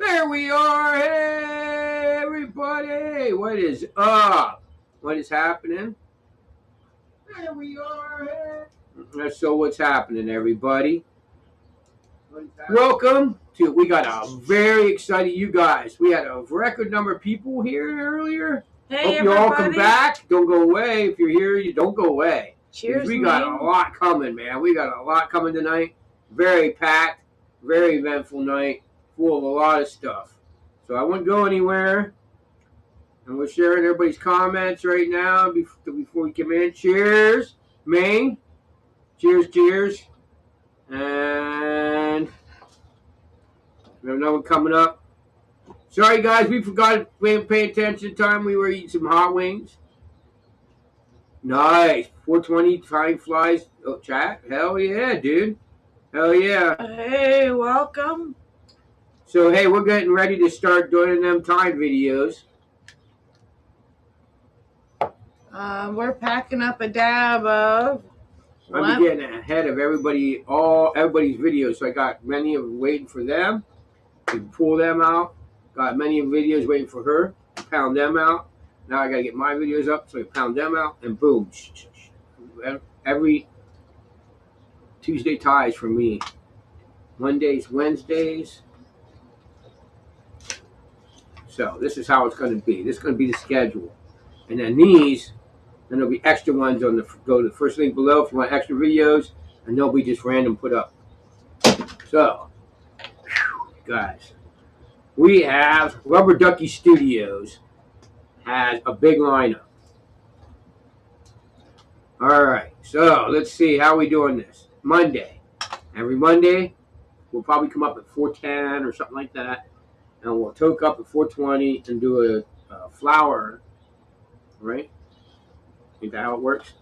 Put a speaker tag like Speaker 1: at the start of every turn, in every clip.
Speaker 1: There we are. Hey, everybody. What is up? What is happening? There we are. Hey. So what's happening, everybody? Welcome to, we got a very excited, you guys. We had a record number of people here earlier.
Speaker 2: Hey,
Speaker 1: Hope you all come back. Don't go away. If you're here, you don't go away.
Speaker 2: Cheers,
Speaker 1: we got a lot coming, man. We got a lot coming tonight. Very packed, very eventful night, full of a lot of stuff. So I wouldn't go anywhere. And we're sharing everybody's comments right now before we come in. Cheers, Maine. Cheers, cheers. And we have another one coming up. Sorry, guys, we forgot. We didn't pay attention time. We were eating some hot wings. Nice. 420 time flies. Oh, chat. Hell yeah, dude. Hell yeah.
Speaker 2: Hey, welcome.
Speaker 1: So, hey, we're getting ready to start doing them time videos.
Speaker 2: We're packing up a dab of...
Speaker 1: I'm getting ahead of everybody's videos. So I got many of them waiting for them. To pull them out. Got many videos waiting for her. Pound them out. Now I got to get my videos up. So I pound them out. And boom. Every Tuesday ties for me. Mondays, Wednesdays. So this is how it's going to be. This is going to be the schedule. And then these, then there'll be extra ones on go to the first link below if you want extra videos. And they'll be just random put up. So, guys, we have Rubber Ducky Studios has a big lineup. All right, so let's see how we doing this. Monday. Every Monday, we'll probably come up at 4:10 or something like that. And we'll toke up at 4:20 and do a flower, right? Think that how it works?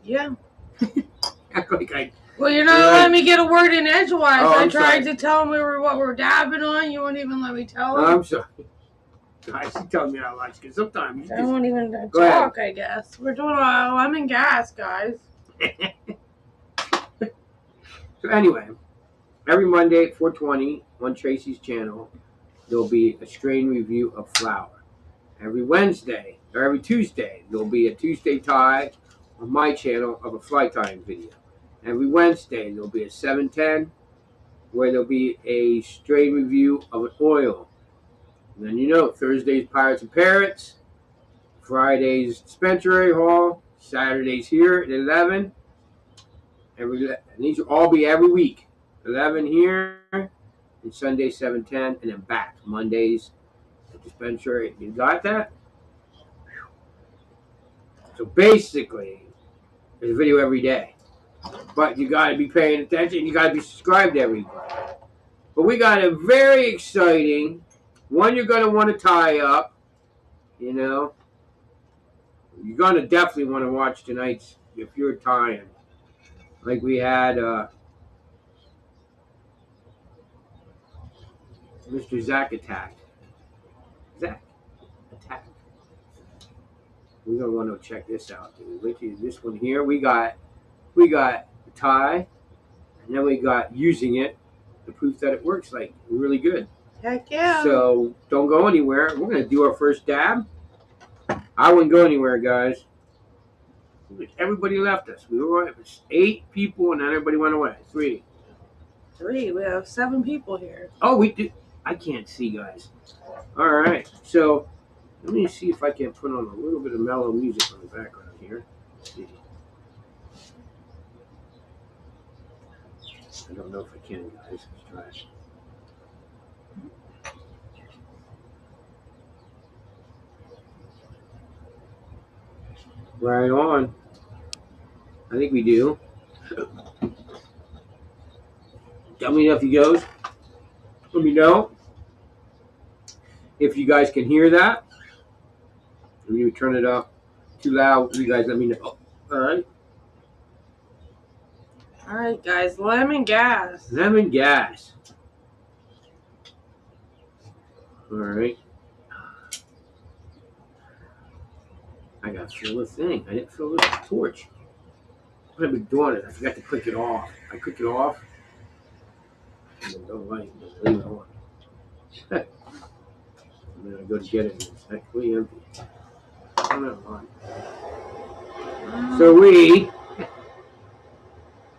Speaker 2: Yeah.
Speaker 1: Like
Speaker 2: well, you're not letting me get a word in edgewise.
Speaker 1: Oh,
Speaker 2: I tried to tell him what we're dabbing on. You won't even let me tell him.
Speaker 1: I'm sorry. Guys, you tell me how much, because sometimes you
Speaker 2: I won't even talk, ahead. I guess. We're doing a lemon gas, guys.
Speaker 1: So anyway, every Monday at 4:20 on Tracy's channel, there'll be a strain review of flower. Every Wednesday, or every Tuesday, there'll be a Tuesday tie on my channel of a fly tying video. Every Wednesday, there'll be a 7:10 where there'll be a strain review of an oil. And then Thursday's Pirates and Parrots, Friday's Dispensary Hall, Saturdays here at 11. And these will all be every week. 11 here, and Sunday 7:10, and then back Mondays at Dispensary. You got that? So basically, there's a video every day. But you got to be paying attention. You got to be subscribed to everybody. But we got a very exciting one you're going to want to tie up. You're going to definitely want to watch tonight's if you're tying. Like we had Mr. Zach Attack. Zach Attack. We're going to want to check this out, dude. Which is this one here. We got the tie, and then we got using it, the proof that it works like really good.
Speaker 2: Heck yeah.
Speaker 1: So don't go anywhere. We're going to do our first dab. I wouldn't go anywhere, guys. Everybody left us. We were 8 people, and then everybody went away. 3.
Speaker 2: We have 7 people here.
Speaker 1: Oh, we do. I can't see, guys. All right. So let me see if I can put on a little bit of mellow music on the background here. Let's see. I don't know if I can, guys. Let's try it. Right on. I think we do. Tell me if he goes. Let me know if you guys can hear that. Let me turn it up too loud. You guys let me know. All right.
Speaker 2: All right, guys. Lemon gas.
Speaker 1: Lemon gas. All right. I got to fill the thing. I didn't fill the torch. What have I been doing? I forgot to click it off. I click it off. No light. Leave it on. I'm gonna go to get it. It's actually empty. Oh, never mind. So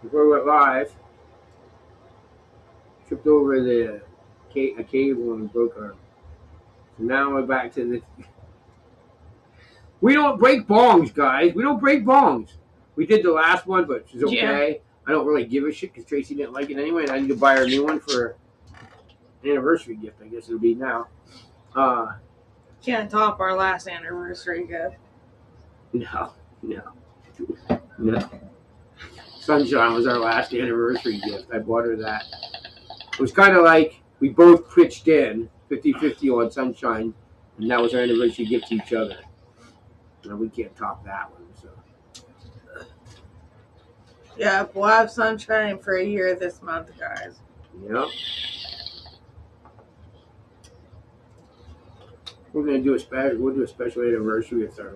Speaker 1: before we went live, tripped over a cable and broke our. So now we're back to this. We don't break bongs, guys. We don't break bongs. We did the last one, but it's okay. Yeah. I don't really give a shit because Tracy didn't like it anyway, and I need to buy her a new one for an anniversary gift. I guess it'll be now.
Speaker 2: Can't top our last anniversary gift.
Speaker 1: No. Sunshine was our last anniversary gift. I bought her that. It was kind of like we both pitched in 50-50 on Sunshine, and that was our anniversary gift to each other. No, we can't top that one. So.
Speaker 2: Yeah, we'll have Sunshine for a year this month, guys.
Speaker 1: Yep. We're gonna do a special. We'll do a special anniversary with our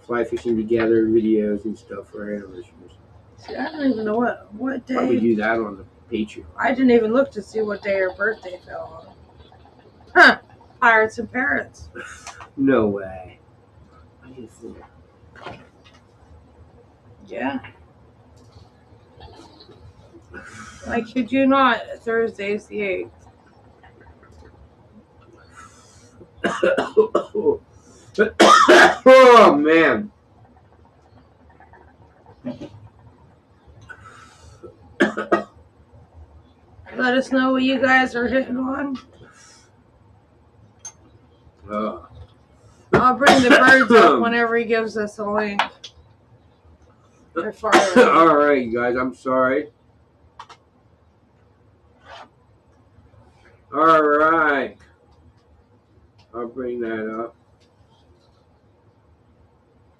Speaker 1: fly fishing together videos and stuff for our anniversaries.
Speaker 2: See, I don't even know what day.
Speaker 1: Probably do that on the Patreon.
Speaker 2: I didn't even look to see what day her birthday fell on. Huh? Pirates and Parrots.
Speaker 1: No way. I need to see it.
Speaker 2: Yeah. I kid you not. Thursday's the 8th.
Speaker 1: Oh man.
Speaker 2: Let us know what you guys are hitting on. I'll bring the birds up whenever he gives us a link.
Speaker 1: All right, you guys. I'm sorry. All right. I'll bring that up.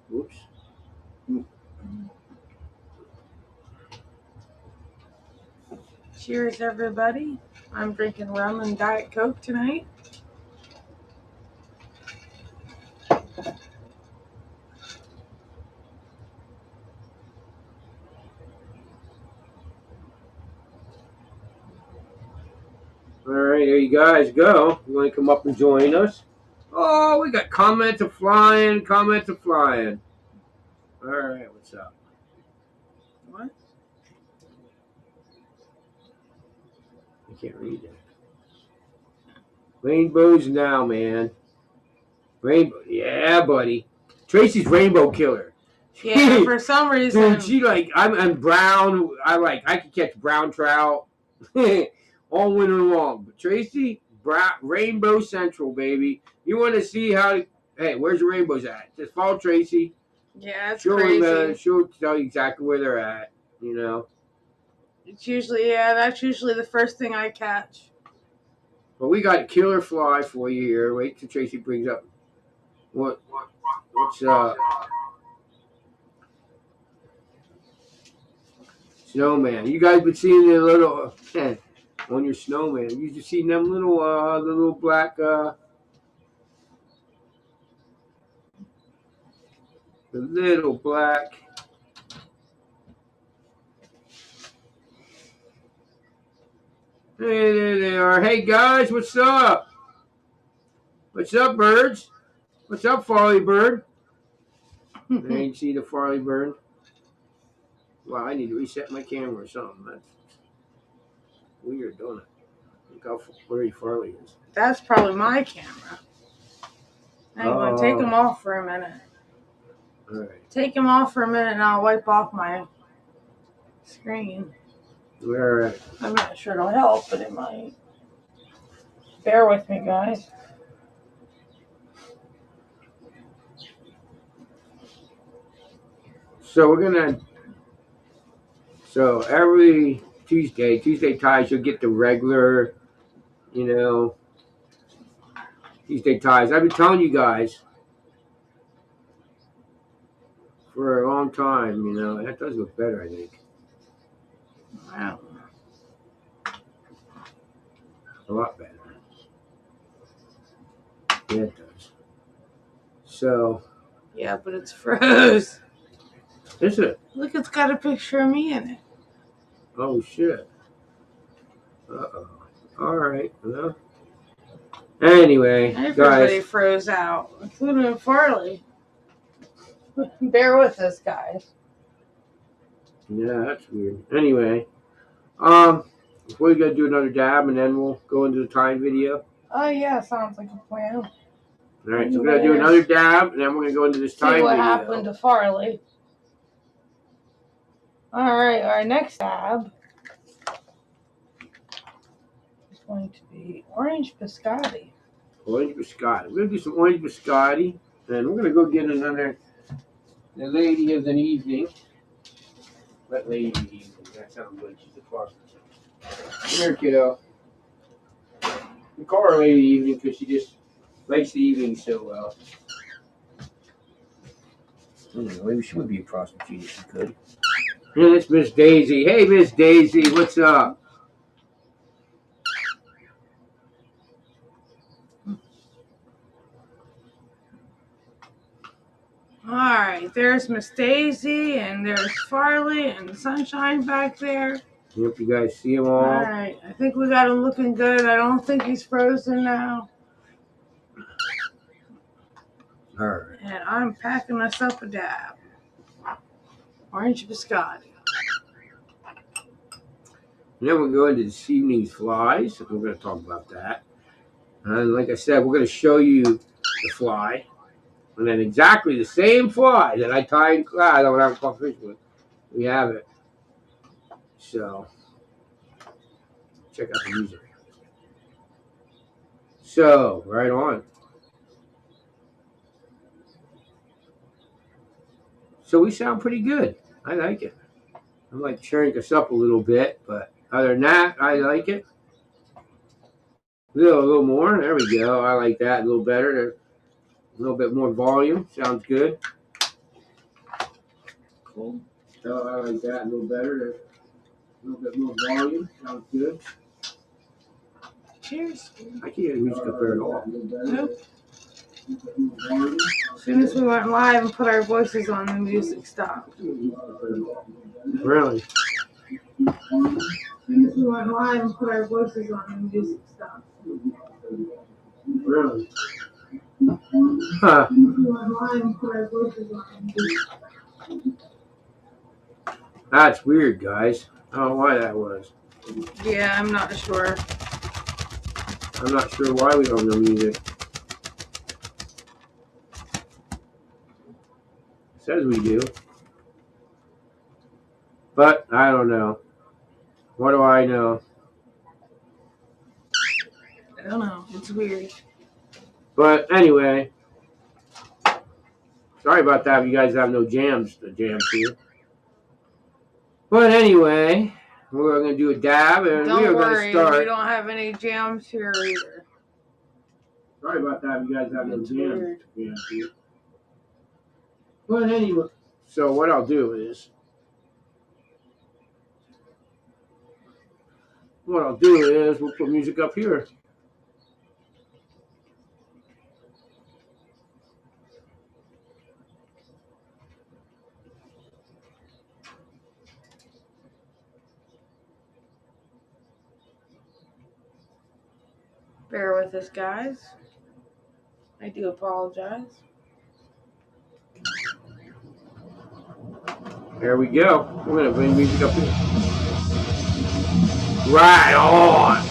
Speaker 1: Whoops.
Speaker 2: Cheers, everybody. I'm drinking rum and Diet Coke tonight.
Speaker 1: All right, there you guys go. You want to come up and join us? Oh, we got comments of flying. All right, what's up?
Speaker 2: What?
Speaker 1: I can't read it. Rainbows now, man. Rainbow, yeah, buddy. Tracy's rainbow killer.
Speaker 2: Yeah, for some reason.
Speaker 1: Dude, she I'm brown. I could catch brown trout all winter long. But Tracy, rainbow central, baby. You want to see how? Hey, where's your rainbows at? Just follow Tracy.
Speaker 2: Yeah, it's crazy.
Speaker 1: She'll tell you exactly where they're at. You know.
Speaker 2: It's usually that's usually the first thing I catch.
Speaker 1: Well, we got a killer fly for you here. Wait till Tracy brings up what's snowman. You guys been seeing the little on your snowman. You just seen them little black the little black. Hey, there they are. Hey guys, what's up? What's up, birds? What's up, Farley bird? I didn't see the Farley bird. Wow, I need to reset my camera or something. That's weird, don't it? Look how blurry Farley is.
Speaker 2: That's probably my camera. I'm going to take them off for a minute.
Speaker 1: All right.
Speaker 2: Take them off for a minute and I'll wipe off my screen.
Speaker 1: All right.
Speaker 2: I'm not sure it'll help, but it might. Bear with me, guys.
Speaker 1: So every Tuesday ties, you'll get the regular, Tuesday ties. I've been telling you guys for a long time, that does look better, I think.
Speaker 2: Wow.
Speaker 1: A lot better. Yeah, it does. So.
Speaker 2: Yeah, but it's froze.
Speaker 1: Is it?
Speaker 2: Look, it's got a picture of me in it.
Speaker 1: Oh, shit. Uh-oh. All right. Well, Anyway,
Speaker 2: Everybody
Speaker 1: guys.
Speaker 2: froze out, including Farley. Bear with us, guys.
Speaker 1: Yeah, that's weird. Anyway, we're gonna do another dab and then we'll go into the time video.
Speaker 2: Oh yeah, sounds like a plan.
Speaker 1: All right, so we're gonna do another dab and then we're gonna go into this time video.
Speaker 2: See what happened to Farley. All right, our next dab is going to be orange biscotti.
Speaker 1: Orange biscotti. We're gonna do some orange biscotti, and we're gonna go get another. The lady of the evening. What lady of the evening? That sounds like she's a fuck. Come here, kiddo. We call her lady of the evening because she just likes the evening so well. I don't know, maybe she would be a prostitute if she could. Yeah, that's Miss Daisy. Hey, Miss Daisy, what's up?
Speaker 2: Alright, there's Miss Daisy, and there's Farley, and Sunshine back there.
Speaker 1: Yep, you guys see them all?
Speaker 2: Alright, I think we got him looking good. I don't think he's frozen now.
Speaker 1: Alright.
Speaker 2: And I'm packing us up a dab. Orange biscotti.
Speaker 1: And then we'll go into this evening's flies. We're going to talk about that. And like I said, we're going to show you the fly. And then exactly the same fly that I tie in class. I don't have caught fish with. We have it. So, check out the music. So, right on. So we sound pretty good. I like it. I might shrink us up a little bit, but other than that, I like it. A little more. There we go. I like that a little better. A little bit more volume. Sounds good. Cool. So I like that a little better. A little bit more volume. Sounds good.
Speaker 2: Cheers.
Speaker 1: I can't hear the music up there at all.
Speaker 2: Nope. As soon as we went live and put our voices on, the music stopped.
Speaker 1: Really?
Speaker 2: As soon as we went live and put our voices on, the music stopped.
Speaker 1: Really? Huh. That's weird, guys. I don't know why that was.
Speaker 2: Yeah, I'm not sure.
Speaker 1: I'm not sure why we don't know music. Says we do. But I don't know. What do I know?
Speaker 2: I don't know. It's weird.
Speaker 1: But anyway. Sorry about that if you guys have no jams to jam to. But anyway, we're going to do a dab and we are going to start.
Speaker 2: We don't have any jams here either.
Speaker 1: Sorry about that if you guys have no jams to jam to. But anyway, so what I'll do is, we'll put music up here.
Speaker 2: Bear with us, guys. I do apologize.
Speaker 1: There we go. We're going to bring music up here. Right on.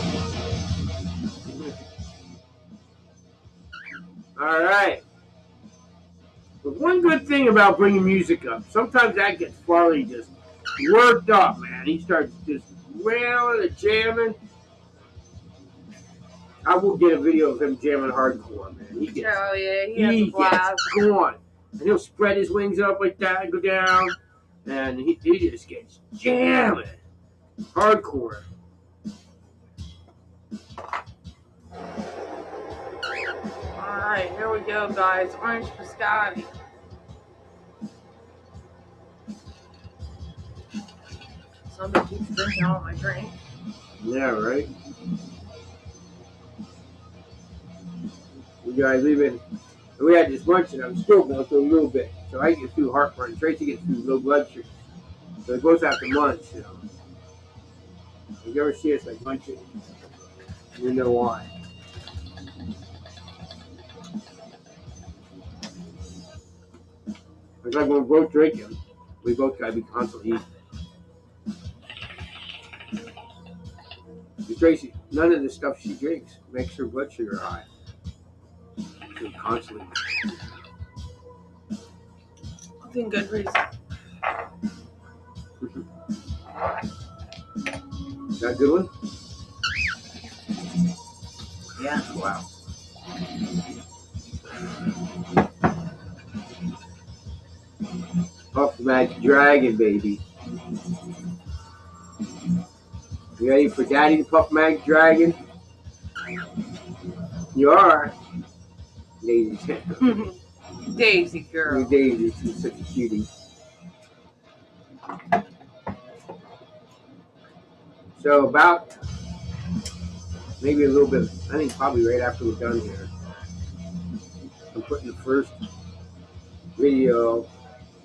Speaker 1: All right. But one good thing about bringing music up, sometimes that gets Farley just worked up, man. He starts just wailing and jamming. I will get a video of him jamming hardcore, man. He gets going. And he'll spread his wings up like that and go down. And he just gets jamming. Hardcore.
Speaker 2: Alright, here we go, guys. Orange biscotti. Somebody keeps drinking all my drink.
Speaker 1: Yeah, right? You guys leaving. We had this lunch and I'm still going through a little bit. So I get through heartburn. Tracy gets through low blood sugar. So we both have to munch, you know. If you ever see us like munching, you know why. It's like when we're both drinking, we both gotta be constantly eating. Tracy, none of the stuff she drinks makes her blood sugar high. She's constantly.
Speaker 2: Within good reason.
Speaker 1: Is that a good one?
Speaker 2: Yeah.
Speaker 1: Wow. Puff Magic Dragon, baby. You ready for Daddy to Puff Magic Dragon? You are. Daisy.
Speaker 2: Daisy girl.
Speaker 1: Daisy, she's such a cutie. So about maybe a little bit, I think probably right after we're done here, I'm putting the first video,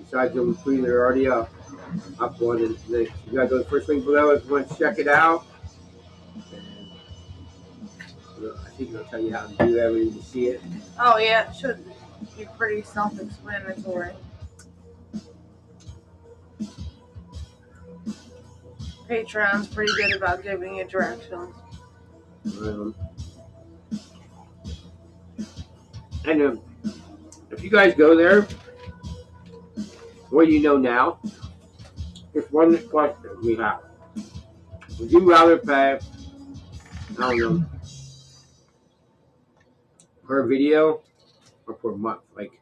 Speaker 1: besides them three that are already up one, and then you gotta go to the first link below if you want to check it out. And I think it'll tell you how to do everything to see it.
Speaker 2: Oh yeah, it should be pretty self-explanatory. Patreon's pretty good about giving you directions.
Speaker 1: And if you guys go there, what do you know now? Just one question we have. Would you rather pay, I don't know, per video or per month? Like,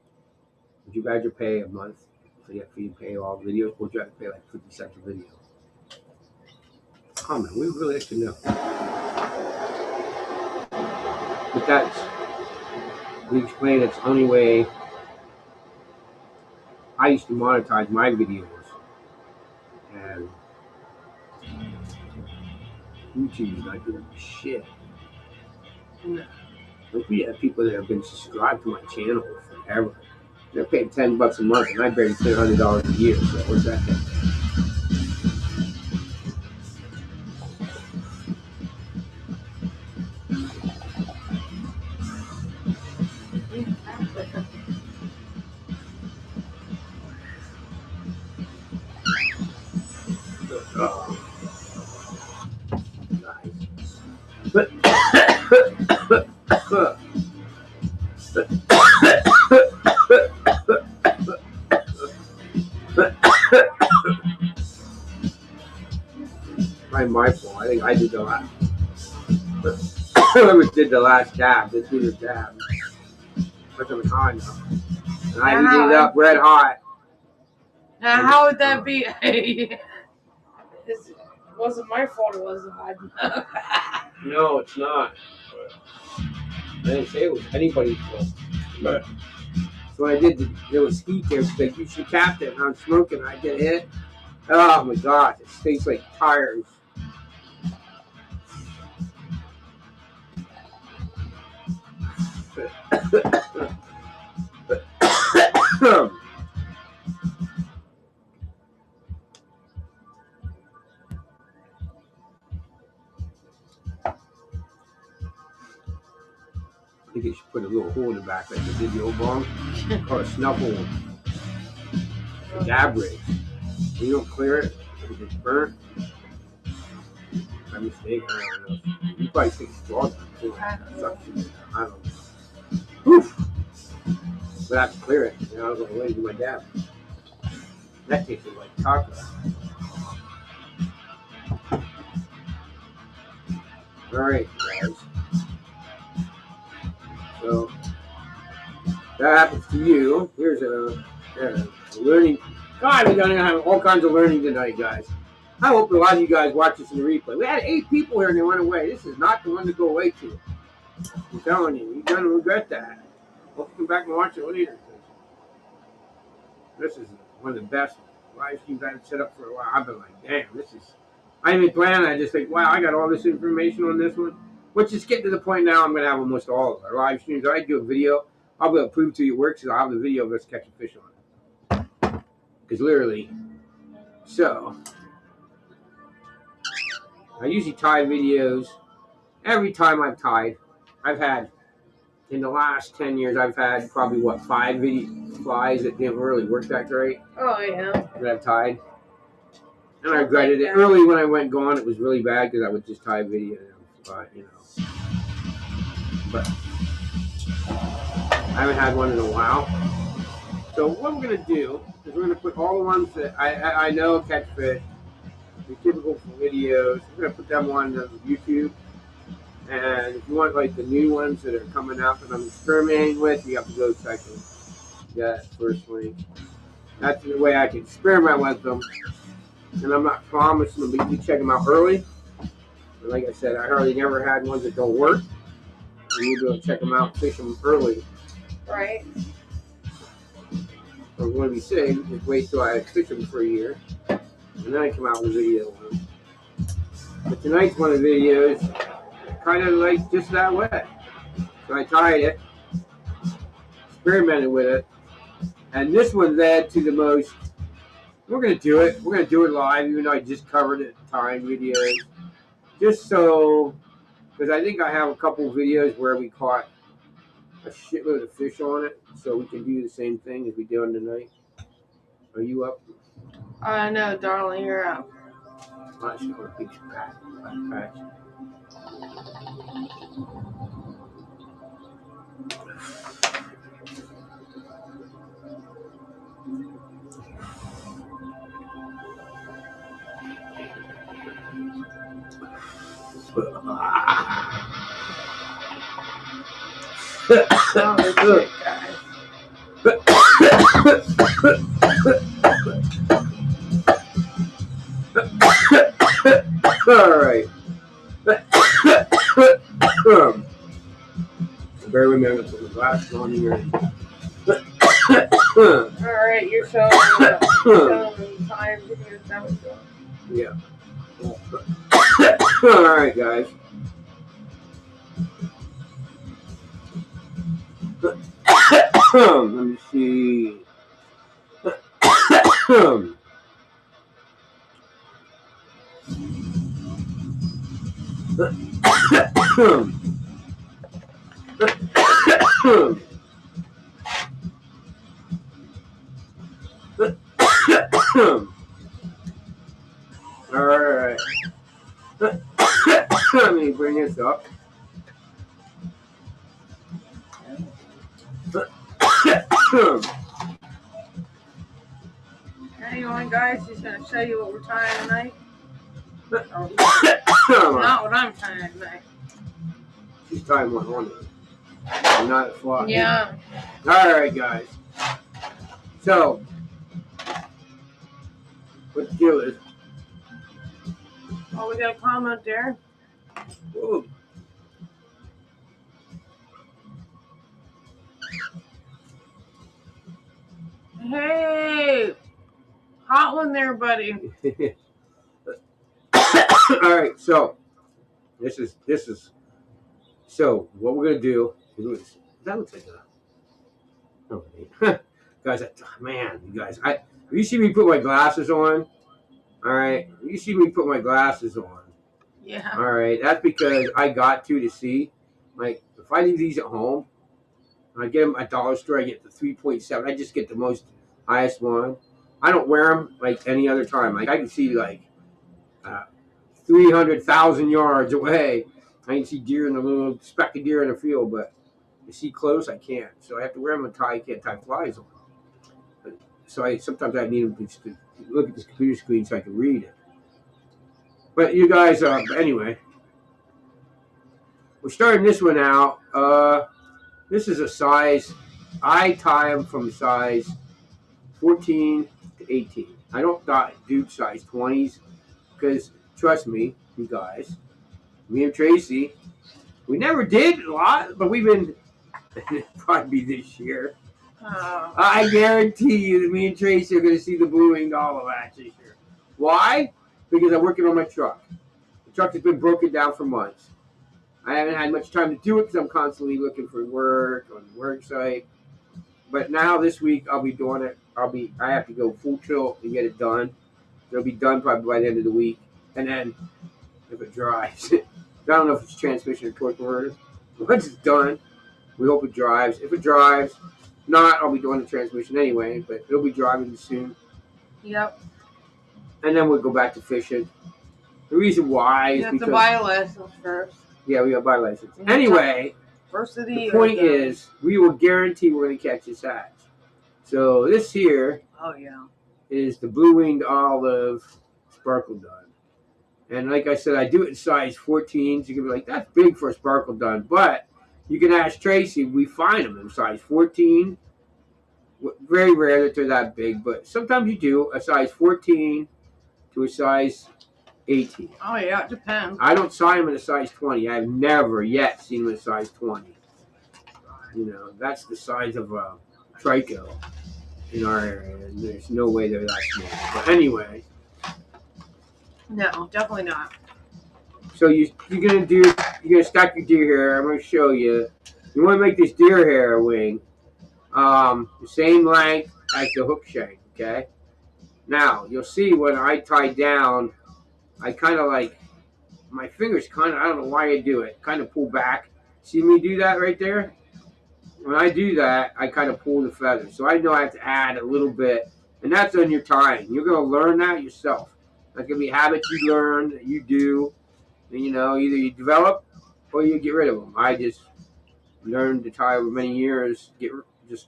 Speaker 1: would you rather pay a month for you to pay all videos, or would you rather pay like 50 cents a video? Comment. We really like to know. But that's, we explain it's the only way I used to monetize my videos. And YouTube is not doing shit.
Speaker 2: No.
Speaker 1: Like, we have people that have been subscribed to my channel forever. They're paying $10 a month, and I barely pay $100 a year. So what's that? Oh. Nice. But my fault. I think I did the last. Whoever did the last dab, let's do the dab. Put them hot now. And I heated it up red hot.
Speaker 2: Now, how would that be? It wasn't my fault. It wasn't hot enough.
Speaker 1: No, it's not. I didn't say it was anybody's fault. But so I did. There was heat there. So like, you should cap it. And I'm smoking. I get hit. Oh my god! It tastes like tires. I think you should put a little hole in the back like they did the old bong, or a snuffle one. A dab rig. You don't clear it, if it's burnt. My mistake, I don't know. You probably think it's strong. I don't know. Oof. But I have to clear it. You know, I was on the way to do my dab. That tasted like taco. Alright, guys. So, that happens to you. Here's a learning. God, we're going to have all kinds of learning tonight, guys. I hope a lot of you guys watch this in the replay. We had 8 people here and they went away. This is not the one to go away to. I'm telling you, you're going to regret that. Hope you come back and watch it later. This is one of the best live streams I've set up for a while. I've been like, damn, this is. I didn't even plan. I just think, wow, I got all this information on this one. Which is getting to the point now I'm going to have almost all of our live streams. I do a video. I'll be able to prove to you it works. So I'll have the video of us catching fish on it. Because literally. So. I usually tie videos. Every time I've tied, I've had, in the last 10 years, I've had probably, 5 flies that didn't really work that great
Speaker 2: Oh, yeah.
Speaker 1: that I've tied. And I
Speaker 2: I'll
Speaker 1: regretted
Speaker 2: take
Speaker 1: it.
Speaker 2: that.
Speaker 1: Early when I went gone, it was really bad because I would just tie video, you know. But I haven't had one in a while. So what we're gonna do is we're gonna put all the ones that I know catch fish, they're typical for videos. We're gonna put them on YouTube. And if you want like the new ones that are coming out that I'm experimenting with, you have to go check them. Yeah, first link. That's the way I can experiment with them. And I'm not promising them, but you can check them out early. And like I said, I hardly never had ones that don't work. And you go check them out, fish them early.
Speaker 2: Right.
Speaker 1: I'm going to be saying, just wait till I fish them for a year. And then I come out with a video on them. But tonight's one of the videos, kind of like just that way. So I tied it, experimented with it, and this one led to the most. We're gonna do it. We're gonna do it live, even though I just covered it tying videos, just so because I think I have a couple videos where we caught a shitload of fish on it, so we can do the same thing as we doing tonight. Are you up?
Speaker 2: No, darling, you're up.
Speaker 1: I should go to big patch.
Speaker 2: Oh, shit, guys.
Speaker 1: All right. Bear with me, I'm gonna put my glasses on here.
Speaker 2: Alright, you're showing the time videos that was going.
Speaker 1: Yeah. All right, guys. Let me see. All right. Let me bring this up.
Speaker 2: Anyway, guys, he's going to show you what we're tying tonight. Not what I'm tying tonight.
Speaker 1: She's tying one on it. I'm not a fly.
Speaker 2: Yeah.
Speaker 1: All right, guys. So, what the deal is?
Speaker 2: Oh, we got a comment there.
Speaker 1: Whoa.
Speaker 2: Hey, hot one there, buddy.
Speaker 1: All right, so this is so what we're gonna do is that looks like a oh, guys. Man, you guys, you see me put my glasses on. All right, you see me put my glasses on.
Speaker 2: Yeah.
Speaker 1: All right, that's because I got to see. Like, if I leave these at home, I get them at dollar store. I get the 3.7. I just get the most highest one. I don't wear them like any other time. Like I can see like 300,000 yards away. I can see deer in the little speck of deer in the field, but you see close, I can't. So I have to wear them and tie. I can't tie flies on. So sometimes I need them to look at this computer screen so I can read it. But you guys, anyway, we're starting this one out. This is a size. I tie them from size 14 to 18. I don't do size 20s because trust me, you guys, me and Tracy, we never did a lot, but we've been probably this year. I guarantee you that me and Tracy are going to see the blue-winged olive ash this year. Why? Because I'm working on my truck. The truck has been broken down for months. I haven't had much time to do it because I'm constantly looking for work on the work site. But now this week I'll be doing it. I have to go full tilt and get it done. It'll be done probably by the end of the week. And then if it drives, I don't know if it's transmission or torque converter. Once it's done, we hope it drives. If it drives, not, I'll be doing the transmission anyway, but he'll be driving soon.
Speaker 2: Yep.
Speaker 1: And then we'll go back to fishing. The reason why is
Speaker 2: You have
Speaker 1: because
Speaker 2: to buy a license first.
Speaker 1: yeah, we got to buy a license. Anyway,
Speaker 2: first of the
Speaker 1: the
Speaker 2: year.
Speaker 1: point is, we will guarantee we're going to catch this hatch. So this here
Speaker 2: Oh yeah.
Speaker 1: is the blue-winged olive sparkle dun. And like I said, I do it in size 14s. You can be like, that's big for a sparkle dun. But you can ask Tracy, we find them in size 14. Very rare that they're that big, but sometimes you do a size 14 to a size 18.
Speaker 2: Oh yeah, it depends.
Speaker 1: I don't sign them in a size 20. I've never yet seen them in a size 20. You know, that's the size of a trico in our area, and there's no way they're that small. But anyway.
Speaker 2: No, definitely not.
Speaker 1: So you're gonna stack your deer hair. I'm gonna show you. You want to make this deer hair wing the same length as the hook shank. Okay. Now you'll see when I tie down, I kind of like my fingers kind of, I don't know why I do it, kind of pull back. See me do that right there? When I do that, I kind of pull the feathers. So I know I have to add a little bit, and that's on your tying. You're gonna learn that yourself. That's gonna be habits you learn that you do. And, you know, either you develop or you get rid of them. I just learned to tie over many years. Just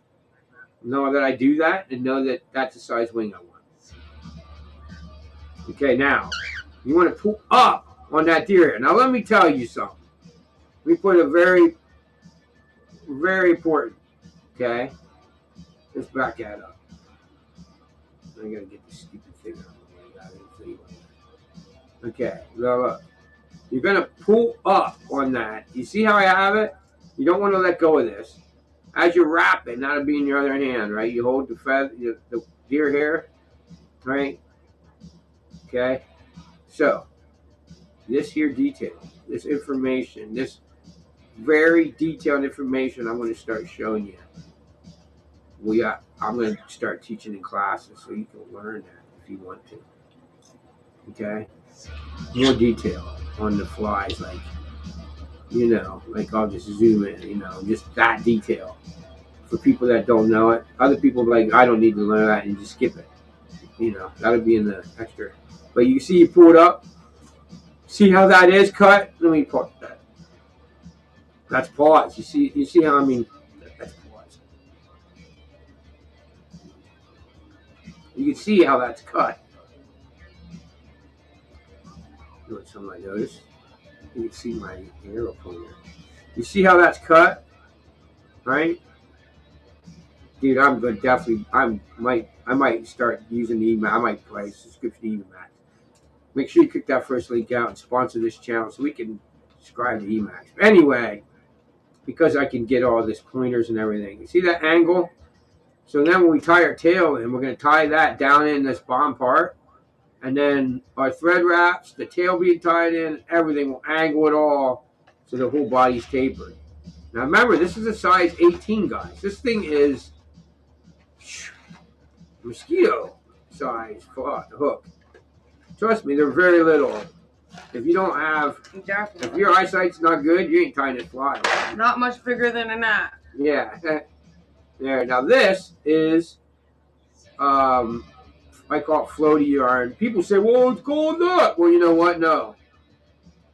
Speaker 1: know that I do that and know that that's the size wing I want. Okay, now you want to pull up on that deer hair. Now let me tell you something. We put a very, very important. Okay, let's back that up. I gotta get this stupid thing out of the way. Okay, now look. You're going to pull up on that. You see how I have it? You don't want to let go of this. As you wrap it, that'll be in your other hand, right? You hold the feather, the deer hair, right? Okay? So, this here detail, this information, this very detailed information I'm going to start showing you. I'm going to start teaching in classes so you can learn that if you want to. Okay? More detail on the flies, like, you know, like I'll just zoom in, you know, just that detail for people that don't know it. Other people like, I don't need to learn that and just skip it, you know, that'll be in the extra. But you see, you pull it up, see how that is cut. Let me pause that. That's pause. You see how, I mean, that's pause. You can see how that's cut. You know what some I noticed? You can see my arrow pointer. You see how that's cut? Right? Dude, I'm good. Definitely, I might start using the email. I might play subscription to Emacs. Make sure you click that first link out and sponsor this channel so we can subscribe to Emacs. But anyway, because I can get all this pointers and everything. You see that angle? So then when we tie our tail in, we're going to tie that down in this bottom part. And then our thread wraps, the tail being tied in, everything will angle it all so the whole body's tapered. Now remember, this is a size 18, guys. This thing is mosquito size hook. Trust me, they're very little. If you don't have, if your eyesight's not good, you ain't tying this fly.
Speaker 2: Not much bigger than a gnat.
Speaker 1: Yeah. There. Now this is, I call it floaty yarn. People say, well, it's called nut. Well, you know what? No.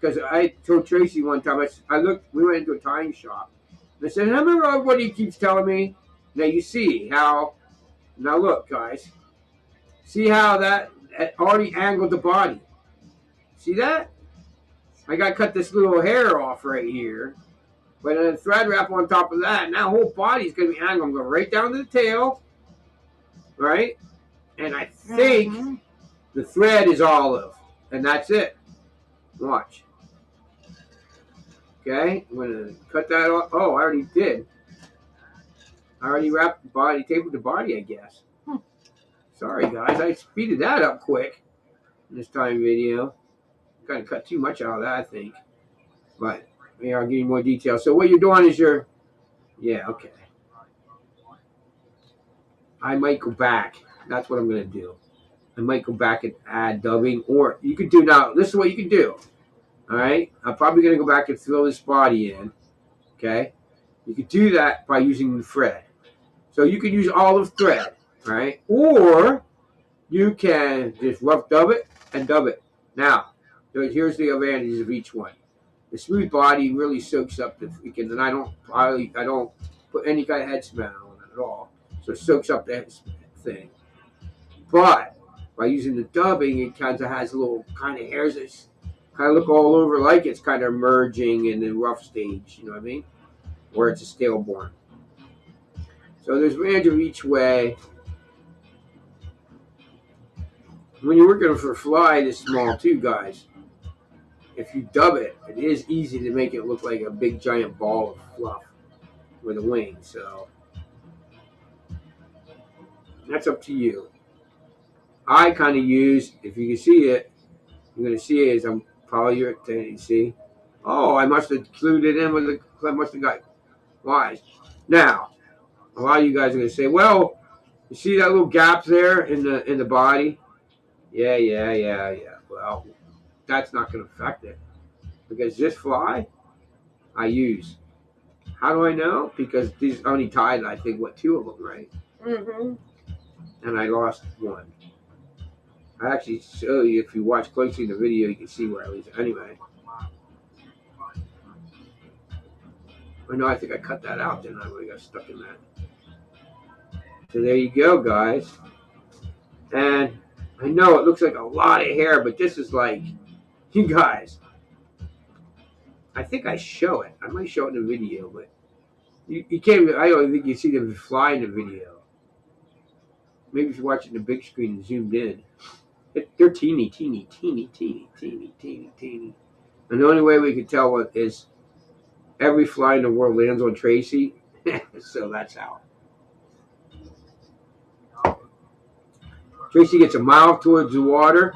Speaker 1: Because I told Tracy one time, we went into a tying shop. And I said, remember what he keeps telling me? Now you see how, now look, guys. See how that already angled the body. See that? I got to cut this little hair off right here. But then a thread wrap on top of that. Now the whole body's going to be angled. I'm going right down to the tail. Right? And I think the thread is olive. And that's it. Watch. Okay? I'm going to cut that off. Oh, I already did. I already wrapped the body, tapered the body, I guess. Sorry, guys. I speeded that up quick in this time video. Kind of cut too much out of that, I think. But, yeah, I'll give you more detail. So what you're doing is yeah, okay. I might go back. That's what I'm going to do. I might go back and add dubbing. Or you could do now. This is what you can do. All right? I'm probably going to go back and fill this body in. Okay? You could do that by using the thread. So you can use olive thread, right? Or you can just rough dub it and dub it. Now, here's the advantages of each one. The smooth body really soaks up the freaking, and I don't put any kind of head smell on it at all. So it soaks up that thing. But by using the dubbing, it kind of has little kind of hairs that kind of look all over like it's kind of merging in the rough stage. You know what I mean? Or it's a staleborn. So there's range of each way. When you're working for a fly this small too, guys, if you dub it, it is easy to make it look like a big giant ball of fluff with a wing. So that's up to you. I kind of use, if you can see it, you're going to see it as I'm polyurethane. See? Oh, I must have glued it in with the, I must have got wise. Now, a lot of you guys are going to say, well, you see that little gap there in the body? Yeah. Well, that's not going to affect it because this fly I use. How do I know? Because these only tied, I think, what, 2 of them, right?
Speaker 2: Mm-hmm.
Speaker 1: And I lost 1. I actually show you, if you watch closely in the video, you can see where I lose it. Anyway. I know, I think I cut that out, didn't I, when I got stuck in that. So there you go, guys. And I know it looks like a lot of hair, but this is like, you guys, I think I show it. I might show it in the video, but you can't, I don't think you see the fly in the video. Maybe if you're watching the big screen and zoomed in. They're teeny. And the only way we can tell what is every fly in the world lands on Tracy. So that's how. Tracy gets a mile towards the water,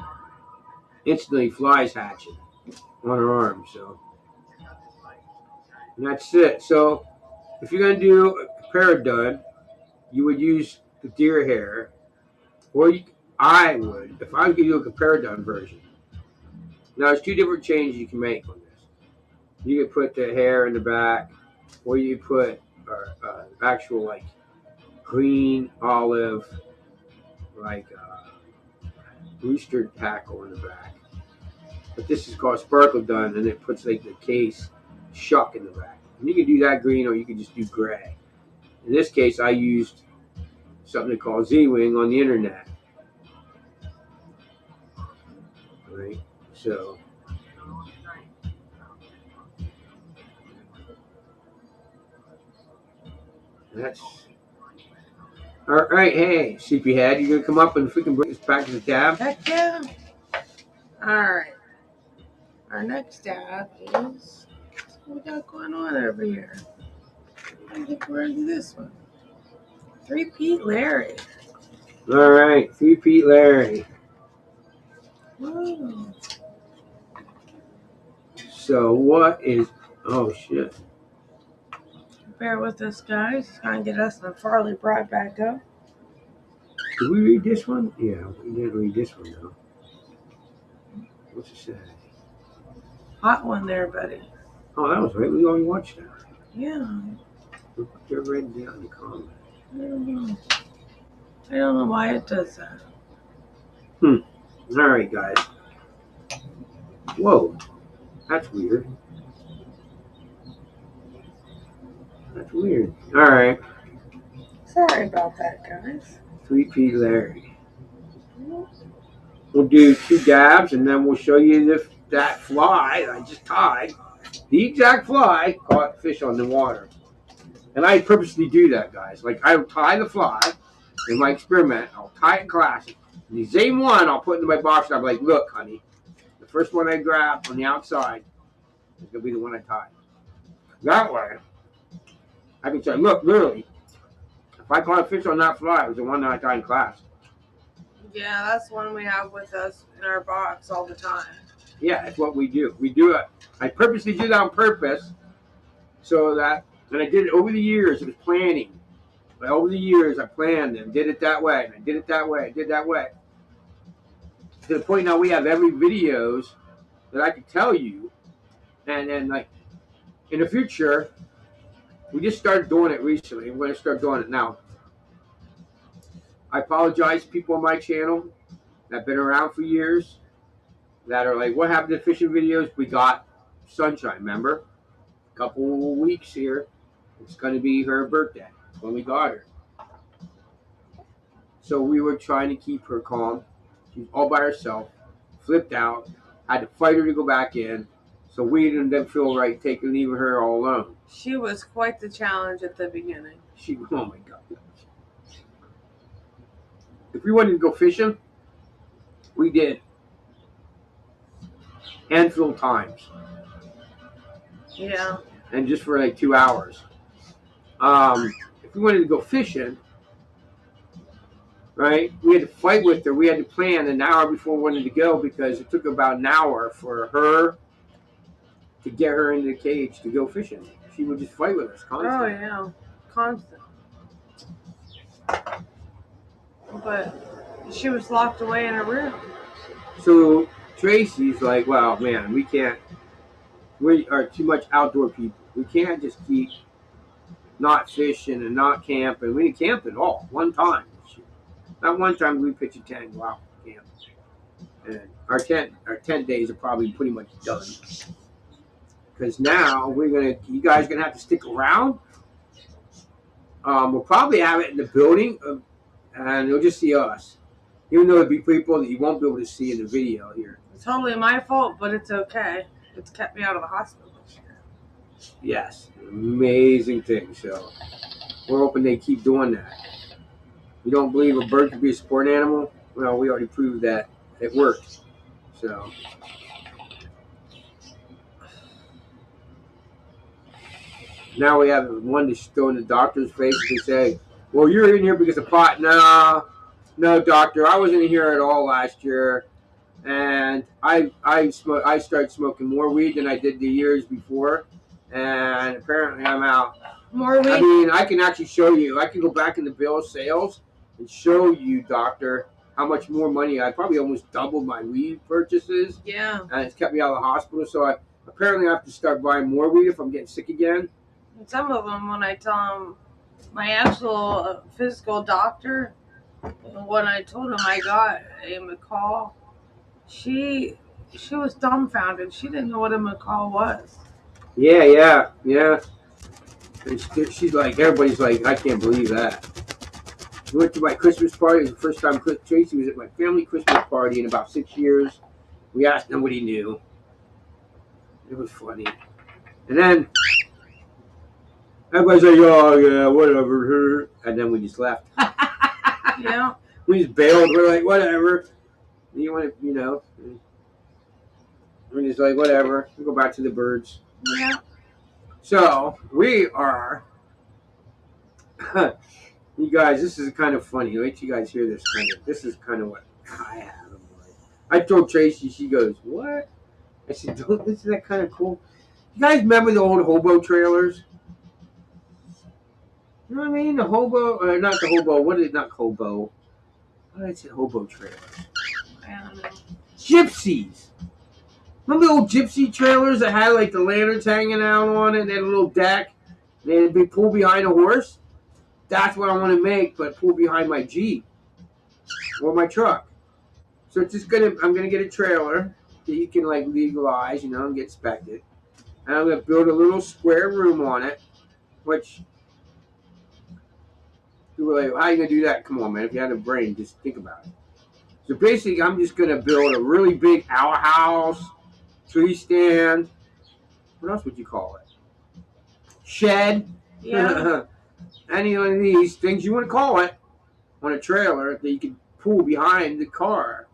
Speaker 1: instantly flies hatching on her arm. So, and that's it. So, if you're going to do a paradun, you would use the deer hair, or I would, if I was going to do a paradun version. Now, there's 2 different changes you can make on this. You could put the hair in the back, or you put actual like green olive, like rooster tackle in the back. But this is called sparkle dun, and it puts like the case shuck in the back. And you can do that green, or you can just do gray. In this case, I used something called Z-Wing on the internet. Right? So that's all right. Hey, sleepyhead, you gonna come up and freaking bring us back to the tab?
Speaker 2: Heck yeah. Alright. Our next dab is what we got going on over here. I think we're into this one. 3-Pete Larry.
Speaker 1: All right, 3-Pete Larry.
Speaker 2: Whoa.
Speaker 1: So what is? Oh shit!
Speaker 2: Bear with us, guys. Trying to get us and Farley brought back up.
Speaker 1: Did we read this one? Yeah, we did read this one though. What's it say?
Speaker 2: Hot one there, buddy.
Speaker 1: Oh, that was right. We already watched that.
Speaker 2: Yeah.
Speaker 1: They're written down in the comments.
Speaker 2: I don't know. I don't know why it does that.
Speaker 1: All right, guys. Whoa, that's weird. That's weird. All right.
Speaker 2: Sorry about that, guys.
Speaker 1: 3-Pete Larry. We'll do 2 dabs, and then we'll show you that fly that I just tied. The exact fly caught fish on the water. And I purposely do that, guys. Like, I'll tie the fly in my experiment. I'll tie it in classic. And the same one I'll put into my box, and I'm like, look, honey, the first one I grab on the outside is going to be the one I tie. That way, I can say, look, literally, if I caught a fish on that fly, it was the one that I tied in class.
Speaker 2: Yeah, that's one we have with us in our box all the time.
Speaker 1: Yeah, that's what we do. We do it. I purposely do that on purpose so that, and I did it over the years. It was planning. But over the years, I planned and did it that way, and I did it that way, I did that way. To the point now we have every videos that I can tell you, and then like in the future, we just started doing it recently. We're going to start doing it now. I apologize to people on my channel that have been around for years that are like, what happened to fishing videos? We got Sunshine, remember? A couple of weeks here. It's going to be her birthday when we got her. So we were trying to keep her calm. She was all by herself, flipped out, had to fight her to go back in. So we didn't feel right leaving her all alone.
Speaker 2: She was quite the challenge at the beginning.
Speaker 1: Oh my God. If we wanted to go fishing, we did. Handful of times.
Speaker 2: Yeah.
Speaker 1: And just for like 2 hours. If we wanted to go fishing, right, we had to fight with her. We had to plan an hour before we wanted to go because it took about an hour for her to get her into the cage to go fishing. She would just fight with us constantly.
Speaker 2: Oh, yeah. Constant. But she was locked away in a room.
Speaker 1: So Tracy's like, well, man, we can't. We are too much outdoor people. We can't just keep not fishing and not camping. We didn't camp at all. One time. Not one time we pitch a tent and go out and camp. And our tent days are probably pretty much done. Because now you guys are gonna have to stick around. We'll probably have it in the building, and you'll just see us. Even though there'll be people that you won't be able to see in the video here.
Speaker 2: It's totally my fault, but it's okay. It's kept me out of the hospital this year.
Speaker 1: Yes, amazing thing. So we're hoping they keep doing that. You don't believe a bird could be a sport animal? Well, we already proved that it worked. So now we have one to throw in the doctor's face and say, well, you're in here because of pot. No, doctor, I wasn't in here at all last year. And I started smoking more weed than I did the years before. And apparently I'm out.
Speaker 2: More weed?
Speaker 1: I mean, I can actually show you. I can go back in the bill of sales and show you, doctor, how much more money. I probably almost doubled my weed purchases.
Speaker 2: Yeah.
Speaker 1: And it's kept me out of the hospital. So apparently I have to start buying more weed if I'm getting sick again.
Speaker 2: And some of them, when I tell them my actual physical doctor, when I told him I got a McCall, she was dumbfounded. She didn't know what a McCall was.
Speaker 1: Yeah. And she's like, everybody's like, I can't believe that. We went to my Christmas party. It was the first time Tracy was at my family Christmas party in about 6 years. We asked nobody knew. It was funny. And then everybody's like, oh yeah, whatever. And then we just left.
Speaker 2: Yeah.
Speaker 1: We just bailed. We're like, whatever. You want to, we're just like, whatever. We'll go back to the birds.
Speaker 2: Yeah.
Speaker 1: So we are. You guys, this is kind of funny. Wait till you guys hear this. This is kind of what I have. I told Tracy. She goes, what? I said, isn't that kind of cool? You guys remember the old hobo trailers? You know what I mean? The hobo, not the hobo. What is it? Not hobo. What did I say? Hobo trailers.
Speaker 2: I don't know.
Speaker 1: Gypsies. Remember the old gypsy trailers that had like the lanterns hanging out on it and they had a little deck? They'd be pulled behind a horse? That's what I want to make, but pull behind my Jeep or my truck. So it's just I'm gonna get a trailer that you can like legalize, and get inspected. And I'm gonna build a little square room on it, which people are like, how are you gonna do that? Come on, man. If you had a brain, just think about it. So basically, I'm just gonna build a really big outhouse, tree stand. What else would you call it? Shed.
Speaker 2: Yeah.
Speaker 1: Any one of these things you want to call it on a trailer that you can pull behind the car.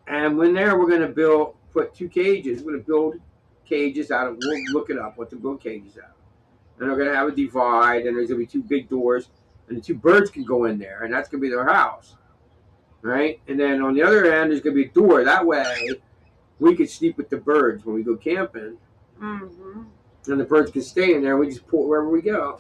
Speaker 1: And when we're going to put 2 cages. We're going to build cages out of, we'll look it up what to build cages out of. And we're going to have a divide, and there's going to be 2 big doors, and the 2 birds can go in there, and that's going to be their house. Right? And then on the other end, there's going to be a door. That way, we could sleep with the birds when we go camping.
Speaker 2: Mm-hmm.
Speaker 1: And the birds can stay in there, and we just pull it wherever we go.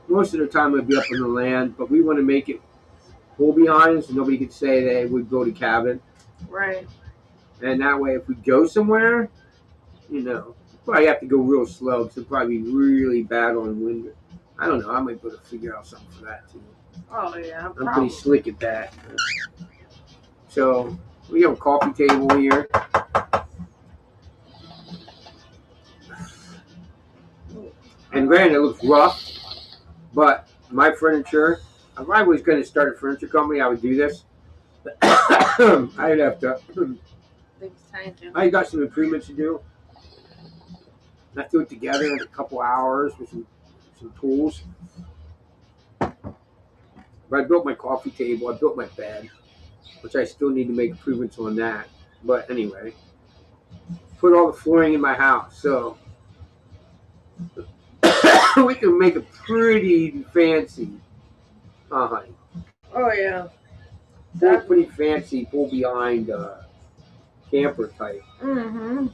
Speaker 1: Most of the time it'd be up on the land, but we want to make it pull behind so nobody could say they would go to cabin.
Speaker 2: Right.
Speaker 1: And that way, if we go somewhere, you know, probably have to go real slow because it'll probably be really bad on wind. I don't know. I might be able to figure out something for that too.
Speaker 2: Oh yeah,
Speaker 1: I'm pretty slick at that. So we have a coffee table here. And granted, it looks rough, but my furniture, if I was going to start a furniture company, I would do this. I'd have to. I got some improvements to do. Let's do it together in a couple hours with some tools. But I built my coffee table. I built my bed, which I still need to make improvements on that. But anyway, put all the flooring in my house, so we can make it pretty fancy. Honey.
Speaker 2: Oh yeah.
Speaker 1: Pretty fancy, pull behind camper type.
Speaker 2: Mm-hmm.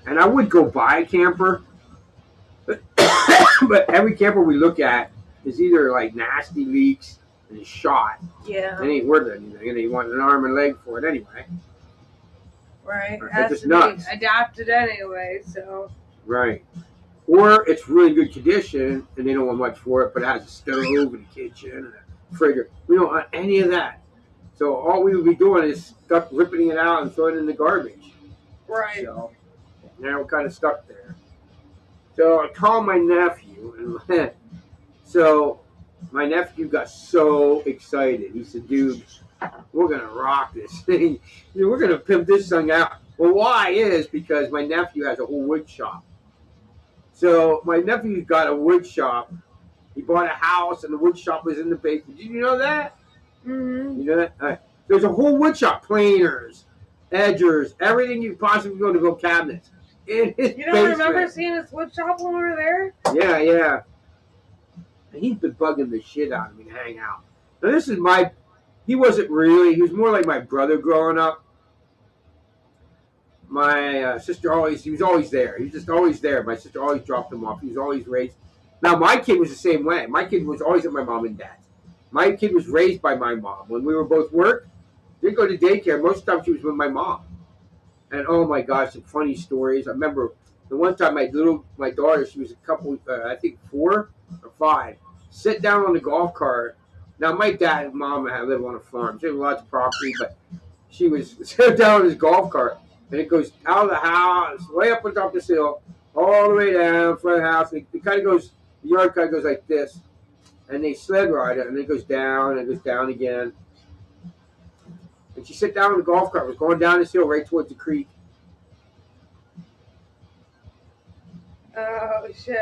Speaker 1: And I would go buy a camper, but every camper we look at is either like nasty leaks and it's shot.
Speaker 2: Yeah.
Speaker 1: It ain't worth anything, and they want an arm and leg for it anyway.
Speaker 2: Right. It
Speaker 1: has to be
Speaker 2: adapted anyway, so.
Speaker 1: Right. Or it's really good condition and they don't want much for it, but it has a stove and a kitchen and a fridge. We don't want any of that. So all we would be doing is ripping it out and throwing it in the garbage.
Speaker 2: Right.
Speaker 1: So now we're kind of stuck there. So I called my nephew, and so my nephew got so excited. He said, "Dude, we're gonna rock this thing. We're gonna pimp this thing out." Well, why is because my nephew has a whole wood shop. So my nephew's got a wood shop. He bought a house, and the wood shop was in the basement. Did you know that?
Speaker 2: Mm-hmm.
Speaker 1: You know that? All right. There's a whole wood shop, planers, edgers, everything you possibly go to build cabinets. In his
Speaker 2: You don't
Speaker 1: basement.
Speaker 2: remember seeing his wood shop when we were there?
Speaker 1: Yeah, yeah. And he's been bugging the shit out of me to hang out. Now this is he wasn't really, he was more like my brother growing up. My sister he was always there. He was just always there. My sister always dropped him off. He was always raised. Now my kid was the same way. My kid was always at my mom and dad's. My kid was raised by my mom. When we were both work, didn't go to daycare. Most of the time she was with my mom. And oh my gosh, some funny stories. I remember the one time my daughter, she was a couple, I think 4 or 5, sit down on the golf cart. Now my dad and mom live on a farm. She had lots of property, but she was sit down on his golf cart, and it goes out of the house, way up on top of this hill, all the way down in front of the house. And it kind of goes, the yard kind of goes like this, and they sled ride it, and it goes down and it goes down again. And she sat down on the golf cart, was going down this hill right towards the creek.
Speaker 2: Oh, shit.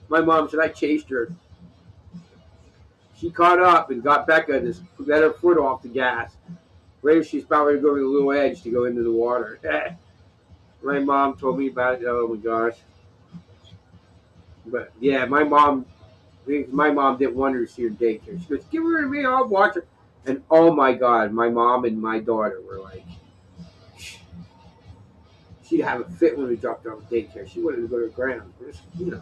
Speaker 1: My mom said I chased her. She caught up and got Becca and let her foot off the gas. Right as she's about ready to go over the little edge to go into the water. My mom told me about it. Oh my gosh. But yeah, my mom didn't want her to see her daycare. She goes, "Give her to me, I'll watch her." And oh my God, my mom and my daughter were like, she'd have a fit when we dropped her off at daycare. She wanted to go to the ground. You know.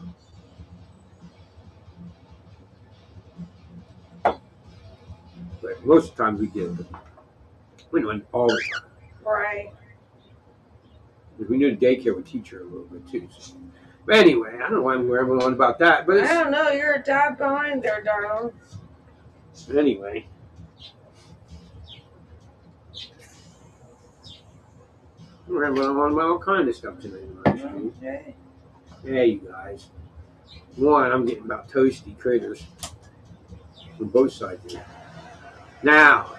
Speaker 1: But most of the time we did. We went all the time.
Speaker 2: Right.
Speaker 1: Because we knew the daycare would teach her a little bit too. So. But anyway, I don't know why I'm rambling on about that. But
Speaker 2: I don't know. You're a dad behind there, darling.
Speaker 1: But anyway. I'm rambling on about all kind of stuff tonight.
Speaker 2: Okay.
Speaker 1: Yeah, you guys. One, I'm getting about toasty critters from both sides here. Now,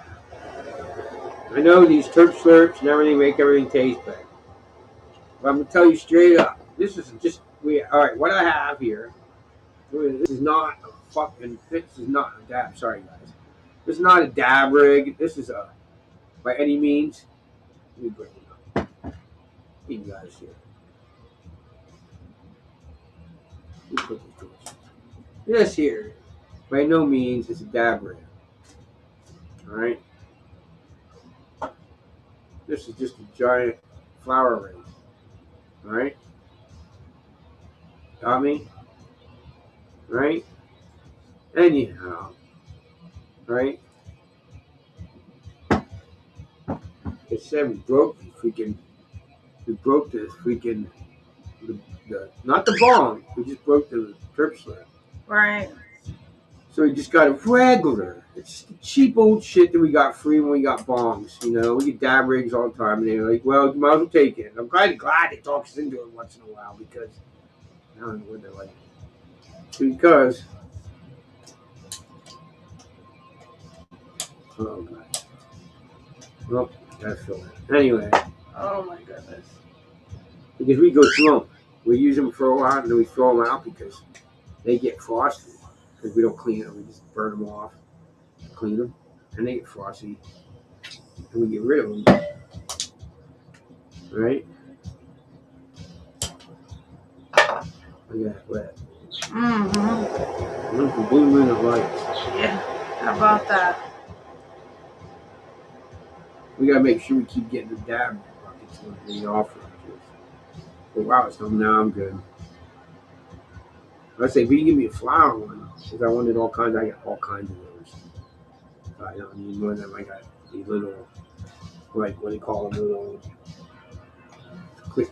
Speaker 1: I know these terp slurps and everything make everything taste better. But I'm going to tell you straight up. This is just, alright, what I have here, this is not a dab, sorry guys. This is not a dab rig. This is by any means. Let me bring it up. You guys here. This here, by no means, is a dab rig. Alright? This is just a giant flower rig. Alright? Got me? Right? Anyhow. Right? I said, we broke the freaking, not the bong, we just broke the perp slip.
Speaker 2: Right.
Speaker 1: So we just got a regular. It's just the cheap old shit that we got free when we got bongs. You know, we get dab rigs all the time, and they're like, well, you might as well take it. And I'm kind of glad it talks us into it once in a while because I don't know what they're like. Because, oh, God. Well, gotta fill it. Anyway.
Speaker 2: Oh my goodness.
Speaker 1: Because we go through them. We use them for a while, and then we throw them out because they get frosty. Because we don't clean them. We just burn them off, clean them, and they get frosty. And we get rid of them. Right? Look at that wet.
Speaker 2: Mm-hmm.
Speaker 1: Look at the blue moon of lights.
Speaker 2: Yeah. How about that?
Speaker 1: We gotta make sure we keep getting the dab buckets when we offer them to us. But wow, so now I'm good. I say, but you give me a flower one because I wanted all kinds. I got all kinds of those. I don't need more of them. I got these little, like what do you call them? Little quick.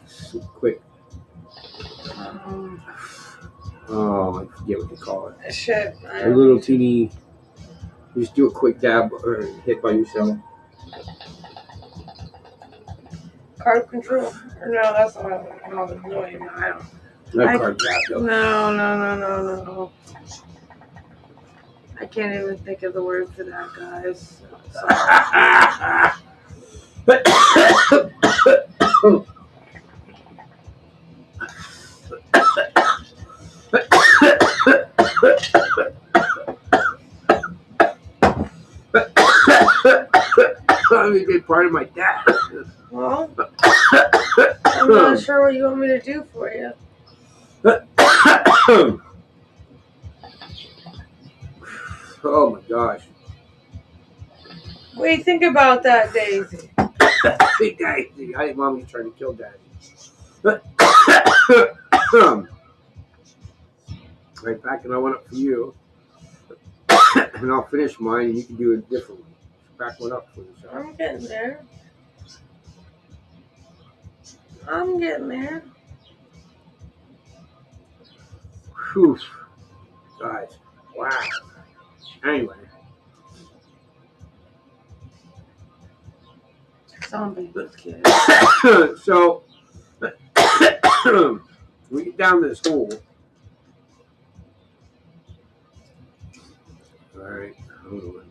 Speaker 1: Oh, I forget what they call it.
Speaker 2: Shit.
Speaker 1: A little teeny. You just do a quick dab or hit by yourself.
Speaker 2: Carb control? No, that's not annoying. I don't.
Speaker 1: Not carb dab though.
Speaker 2: No. I can't even think of the word for that, guys.
Speaker 1: I'm a good part of my dad.
Speaker 2: Well, I'm not sure what you want me to do for you.
Speaker 1: Oh my gosh.
Speaker 2: What do you think about that, Daisy?
Speaker 1: Hey, Daisy. I think Mommy's trying to kill Daddy. Right back, and I went up for you. And I'll finish mine, and you can do it differently. Back one up for yourself.
Speaker 2: I'm getting there.
Speaker 1: Whew. Guys. Wow. Anyway.
Speaker 2: Zombie kid.
Speaker 1: So, we get down to this hole. All right. Hold on.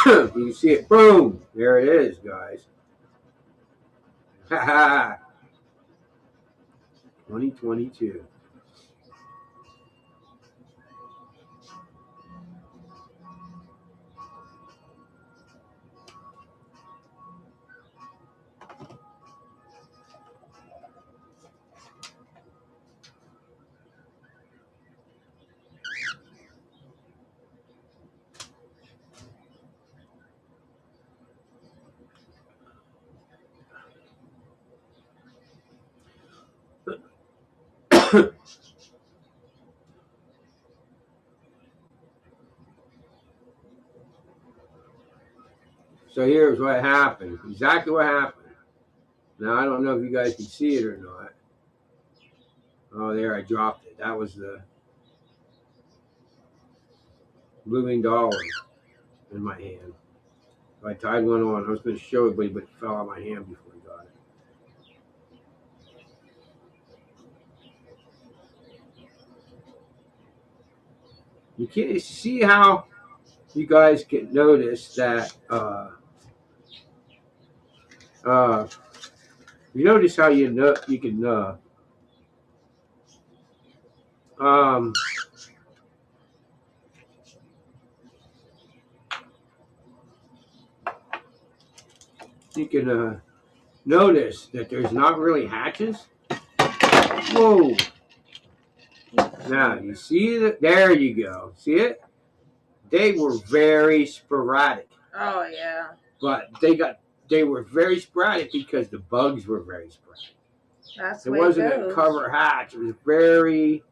Speaker 1: You can see it. Boom. There it is, guys. Ha ha. 2022. So here's what happened. Exactly what happened. Now, I don't know if you guys can see it or not. Oh, there, I dropped it. That was the blooming dollar in my hand. So I tied one on. I was going to show everybody, but it fell out of my hand before I got it. You can't see how you guys can notice that. You notice how you know you can. You can notice that there's not really hatches. Whoa! Now you see that? There you go. See it? They were very sporadic.
Speaker 2: Oh yeah.
Speaker 1: But they were very sporadic because the bugs were very sporadic.
Speaker 2: That's
Speaker 1: It wasn't a cover hatch. It was very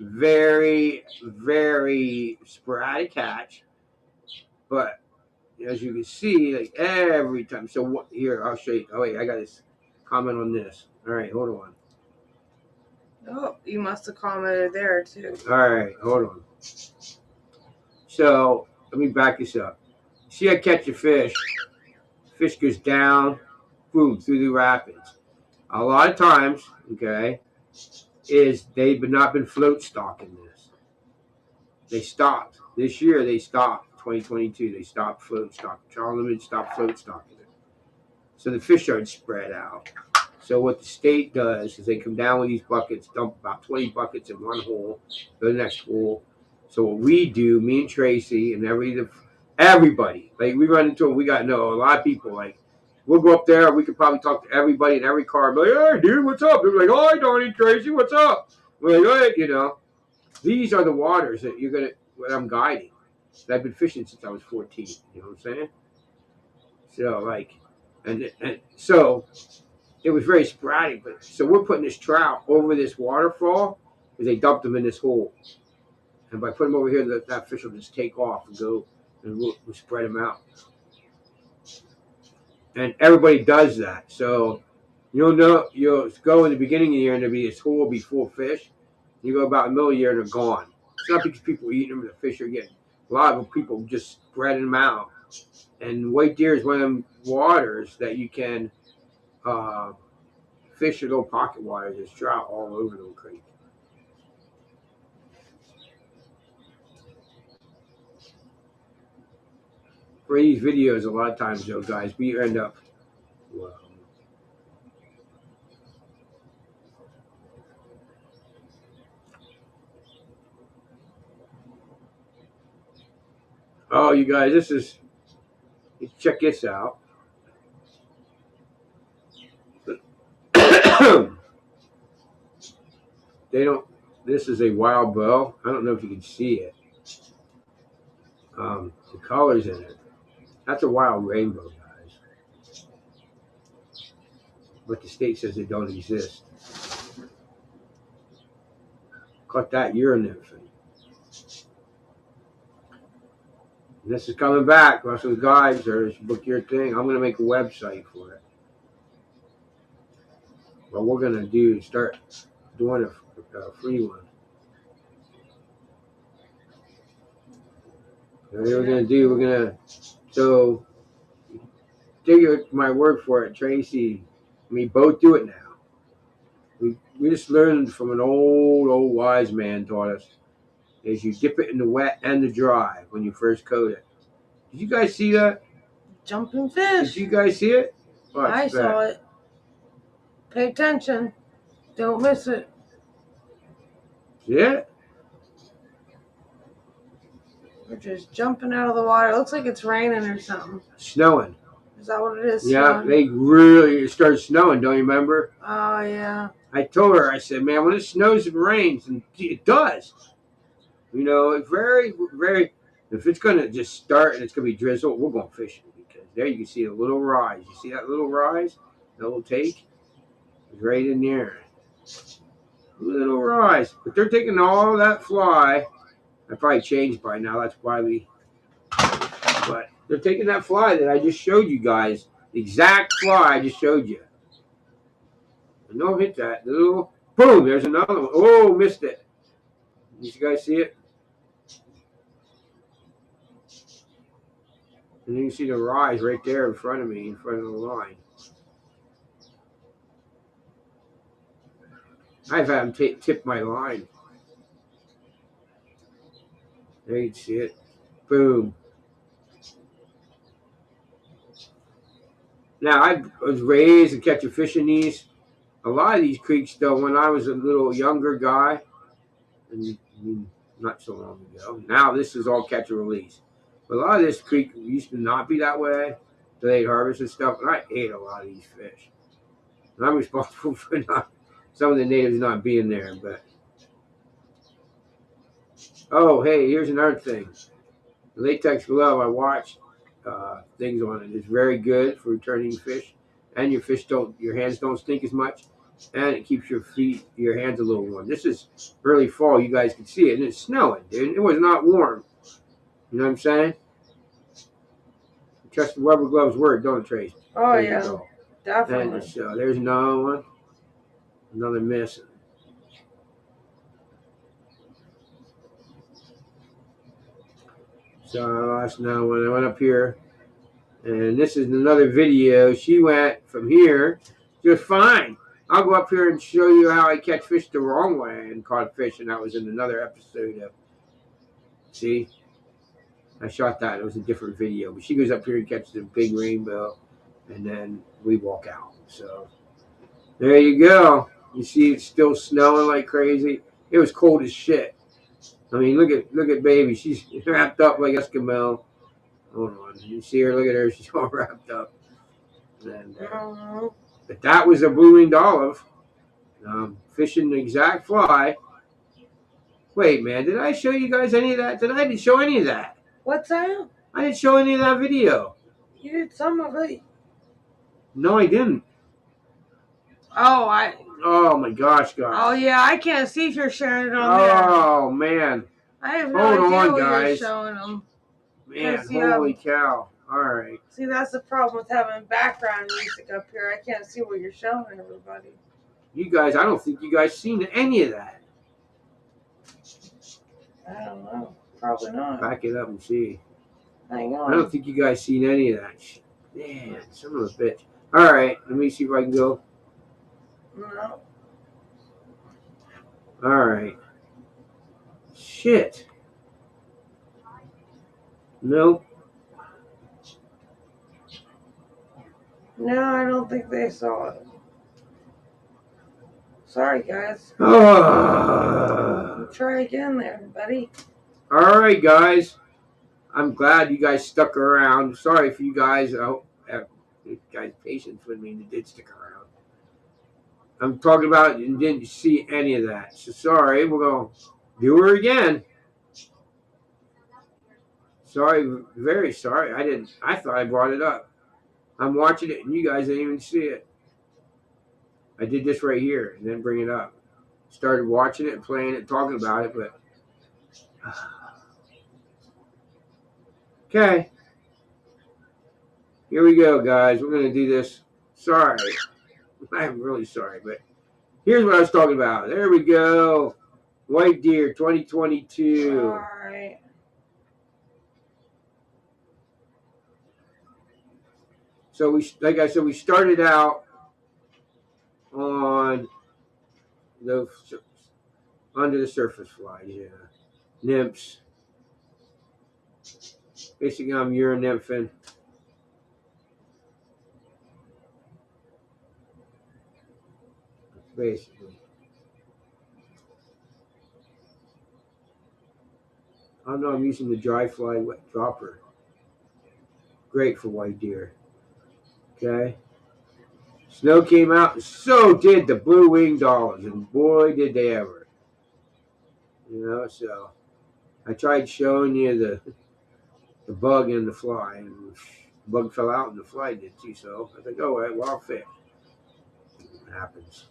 Speaker 1: Very, very sporadic catch, but as you can see, like every time. So what? Here, I'll show you. Oh wait, I got this comment on this. All right, hold on.
Speaker 2: Oh, you must have commented there too.
Speaker 1: All right, hold on. So let me back this up. See, I catch a fish. Fish goes down, boom, through the rapids. A lot of times, okay, is they've not been float stocking this. They stopped this year. They stopped 2022. They stopped float stocking. Child Limited stopped float stocking it. So the fish aren't spread out. So what the state does is they come down with these buckets, dump about 20 buckets in one hole, go to the next hole. So what we do, me and Tracy and everybody, like we run into them, we got a lot of people. Like we'll go up there, we could probably talk to everybody in every car, be like, hey dude, what's up? They're like, oh, Donnie, Tracy, what's up? We're like, hey, these are the waters that what I'm guiding. I've been fishing since I was 14. You know what I'm saying? So like, and so it was very sporadic. But so we're putting this trout over this waterfall because they dumped them in this hole, and by putting them over here, that fish will just take off and go, and we'll spread them out. And everybody does that. So you'll go in the beginning of the year and this hole will be full of fish. You go about the middle of the year and they're gone. It's not because people are eating them, the fish are getting. A lot of people just spreading them out. And white deer is one of them waters that you can fish your little pocket waters. There's trout all over the creek. For these videos, a lot of times, though, guys, we end up. Well, oh, you guys, check this out. This is a wild bow. I don't know if you can see it. The colors in it. That's a wild rainbow, guys. But the state says they don't exist. Caught that year and everything. And this is coming back. Russell's Guides, or book your thing. I'm going to make a website for it. What we're going to do is start doing a free one. And what we're going to do, so take my word for it, Tracy, we both do it now. We just learned from an old wise man taught us, is you dip it in the wet and the dry when you first coat it. Did you guys see that?
Speaker 2: Jumping fish.
Speaker 1: Did you guys see it?
Speaker 2: I saw it. Pay attention. Don't miss it.
Speaker 1: Yeah.
Speaker 2: We're just jumping out of the water. It looks like it's raining or something.
Speaker 1: Snowing.
Speaker 2: Is that what it is?
Speaker 1: Yeah, it started snowing, don't you remember?
Speaker 2: Oh, yeah.
Speaker 1: I told her, I said, man, when it snows, it rains. And it does. It's very, very, if it's going to just start and it's going to be drizzle, we're going fishing. Because there you can see a little rise. You see that little rise? That little take? It's right in there. Little rise. But they're taking all that fly. I probably changed by now. That's why but they're taking that fly that I just showed you guys. The exact fly I just showed you. And don't hit that. The little, boom, there's another one. Oh, missed it. Did you guys see it? And you can see the rise right there in front of me, in front of the line. I've had them tip my line. There you can see it. Boom. Now, I was raised and catching fish in these. A lot of these creeks, though, when I was a little younger guy, and not so long ago, now this is all catch and release. But a lot of this creek used to not be that way. So they'd harvest and stuff, and I ate a lot of these fish. And I'm responsible for some of the natives not being there, but. Oh, hey, here's another thing. The latex glove, I watched things on it. It's very good for returning fish, and your hands don't stink as much. and it keeps your hands a little warm. This is early fall. You guys can see it, and it's snowing, dude. It was not warm. You know what I'm saying? Trust the rubber gloves word, don't it, Trace?
Speaker 2: Oh,
Speaker 1: there
Speaker 2: yeah.
Speaker 1: You go.
Speaker 2: Definitely.
Speaker 1: And so there's another one. Another missing. So I lost another one. I went up here, and this is another video. She went from here just fine. I'll go up here and show you how I catch fish the wrong way and caught fish, and that was in another episode of. See, I shot that. It was a different video, but she goes up here and catches a big rainbow, and then we walk out. So there you go. You see, it's still snowing like crazy. It was cold as shit. I mean, look at baby. She's wrapped up like Eskimo. Hold on. You see her? Look at her. She's all wrapped up. And, but that was a blue winged olive. Fishing the exact fly. Wait, man. Did I show you guys any of that? I didn't show any of that.
Speaker 2: What's that?
Speaker 1: I didn't show any of that video.
Speaker 2: You did some of it.
Speaker 1: No, I didn't.
Speaker 2: Oh
Speaker 1: my gosh, guys.
Speaker 2: Oh yeah, I can't see if you're sharing it on there.
Speaker 1: Oh man.
Speaker 2: I have no idea
Speaker 1: on,
Speaker 2: what
Speaker 1: guys.
Speaker 2: you're showing them.
Speaker 1: Man, holy cow. All right.
Speaker 2: See, that's the problem with having background music up here. I can't see what you're showing everybody.
Speaker 1: You guys, I don't think you guys seen any of that.
Speaker 2: I don't know. Probably not.
Speaker 1: Back it up and see.
Speaker 2: Hang on.
Speaker 1: I don't think you guys seen any of that. Man, son of a bitch. All right, let me see if I can go.
Speaker 2: No.
Speaker 1: All right. Shit. Nope.
Speaker 2: No, I don't think they saw it. Sorry, guys. Try again there, buddy.
Speaker 1: All right, guys. I'm glad you guys stuck around. Sorry for you guys. I hope you guys patience with me and you did stick around. I'm talking about and didn't see any of that. So sorry. We're going to do her again. Sorry. Very sorry. I thought I brought it up. I'm watching it and you guys didn't even see it. I did this right here and then bring it up. Started watching it, playing it, talking about it, but okay. Here we go, guys. We're gonna do this. Sorry. I'm really sorry, but here's what I was talking about. There we go. White deer 2022.
Speaker 2: All right.
Speaker 1: So like I said, we started out on the under the surface flies, yeah. Nymphs. Basically, I'm uranymphing. Basically. I know I'm using the dry fly wet dropper. Great for white deer. Okay. Snow came out, and so did the blue winged olives, and boy did they ever. You know, so I tried showing you the bug and the fly, and the bug fell out and the fly did too. So I was like, oh, well, I'll fish. It happens.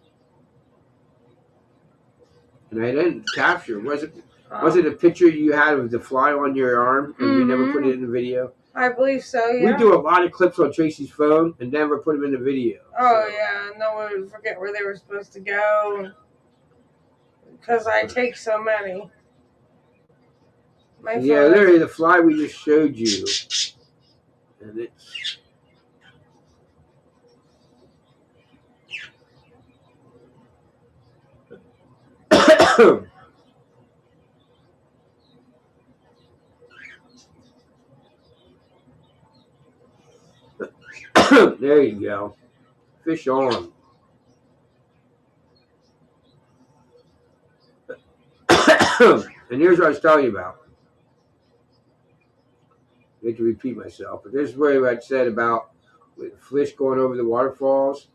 Speaker 1: And I didn't capture. Was it a picture you had of the fly on your arm, and we never put it in the video?
Speaker 2: I believe so, yeah.
Speaker 1: We do a lot of clips on Tracy's phone and never put them in the video.
Speaker 2: Oh, so. Yeah, no one would forget where they were supposed to go. Because I take so many.
Speaker 1: Yeah, literally the fly we just showed you. And it's... There you go. Fish on. And here's what I was telling you about. I hate to repeat myself, but this is what I said about with fish going over the waterfalls.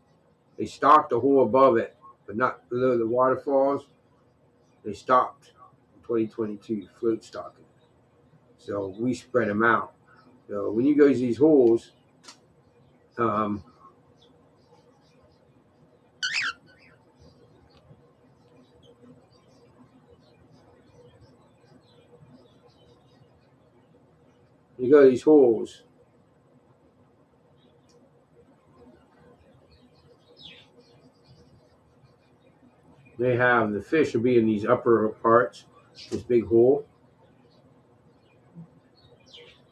Speaker 1: They stocked the hole above it, but not below the waterfalls. They stopped in 2022 float stocking. So we spread them out. So when you go to these holes, You go to these holes. They have the fish will be in these upper parts, this big hole.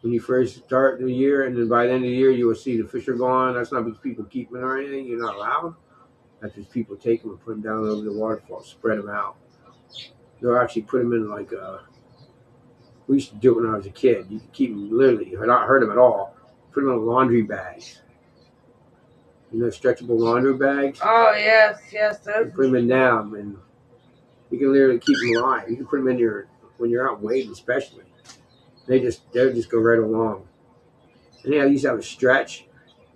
Speaker 1: When you first start the year, and then by the end of the year, you will see the fish are gone. That's not because people keep them or anything. You're not allowed. That's just people take them and put them down over the waterfall, spread them out. They'll actually put them in like we used to do it when I was a kid. You could keep them literally, I've not heard them at all. Put them in laundry bags. You know, stretchable laundry bags.
Speaker 2: Oh yes, those.
Speaker 1: You put them in them, and you can literally keep them alive. You can put them in your when you're out wading, especially. They'll just go right along. And yeah, you used to have a stretch.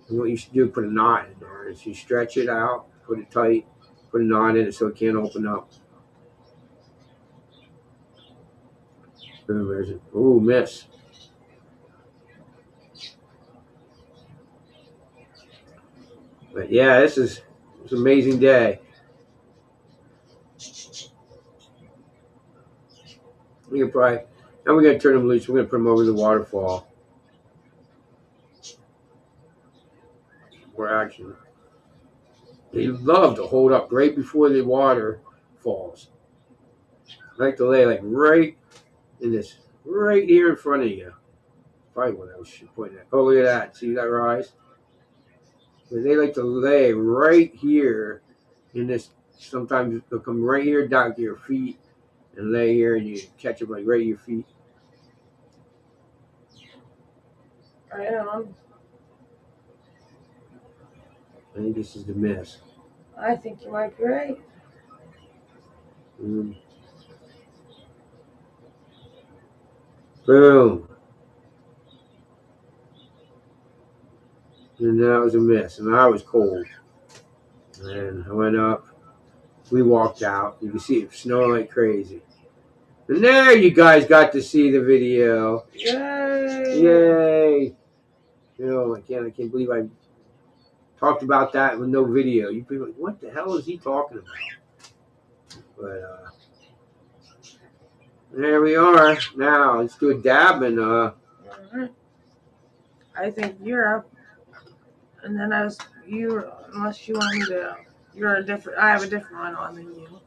Speaker 1: And what you should do is put a knot in there. Is you stretch it out, put it tight, put a knot in it so it can't open up. There's it. Ooh, miss. But yeah, it's an amazing day. We can probably, and we're gonna turn them loose. We're gonna put them over the waterfall. More action. They love to hold up right before the water falls. I like to lay like right in this, right here in front of you. Probably what I should point at. Oh, look at that. See that rise? But they like to lay right here in this. Sometimes they'll come right here down to your feet and lay here, and you catch them like right at your feet.
Speaker 2: Right on.
Speaker 1: I think this is the miss.
Speaker 2: I think you might be right.
Speaker 1: Boom. And that was a miss. And I was cold. And I went up. We walked out. You can see it snowing like crazy. And there you guys got to see the video.
Speaker 2: Yay!
Speaker 1: Yay! You know, I can't believe I talked about that with no video. You'd be like, what the hell is he talking about? But there we are. Now let's do a dab and
Speaker 2: I think you're up. And then unless you want me to, I have a different one on than you.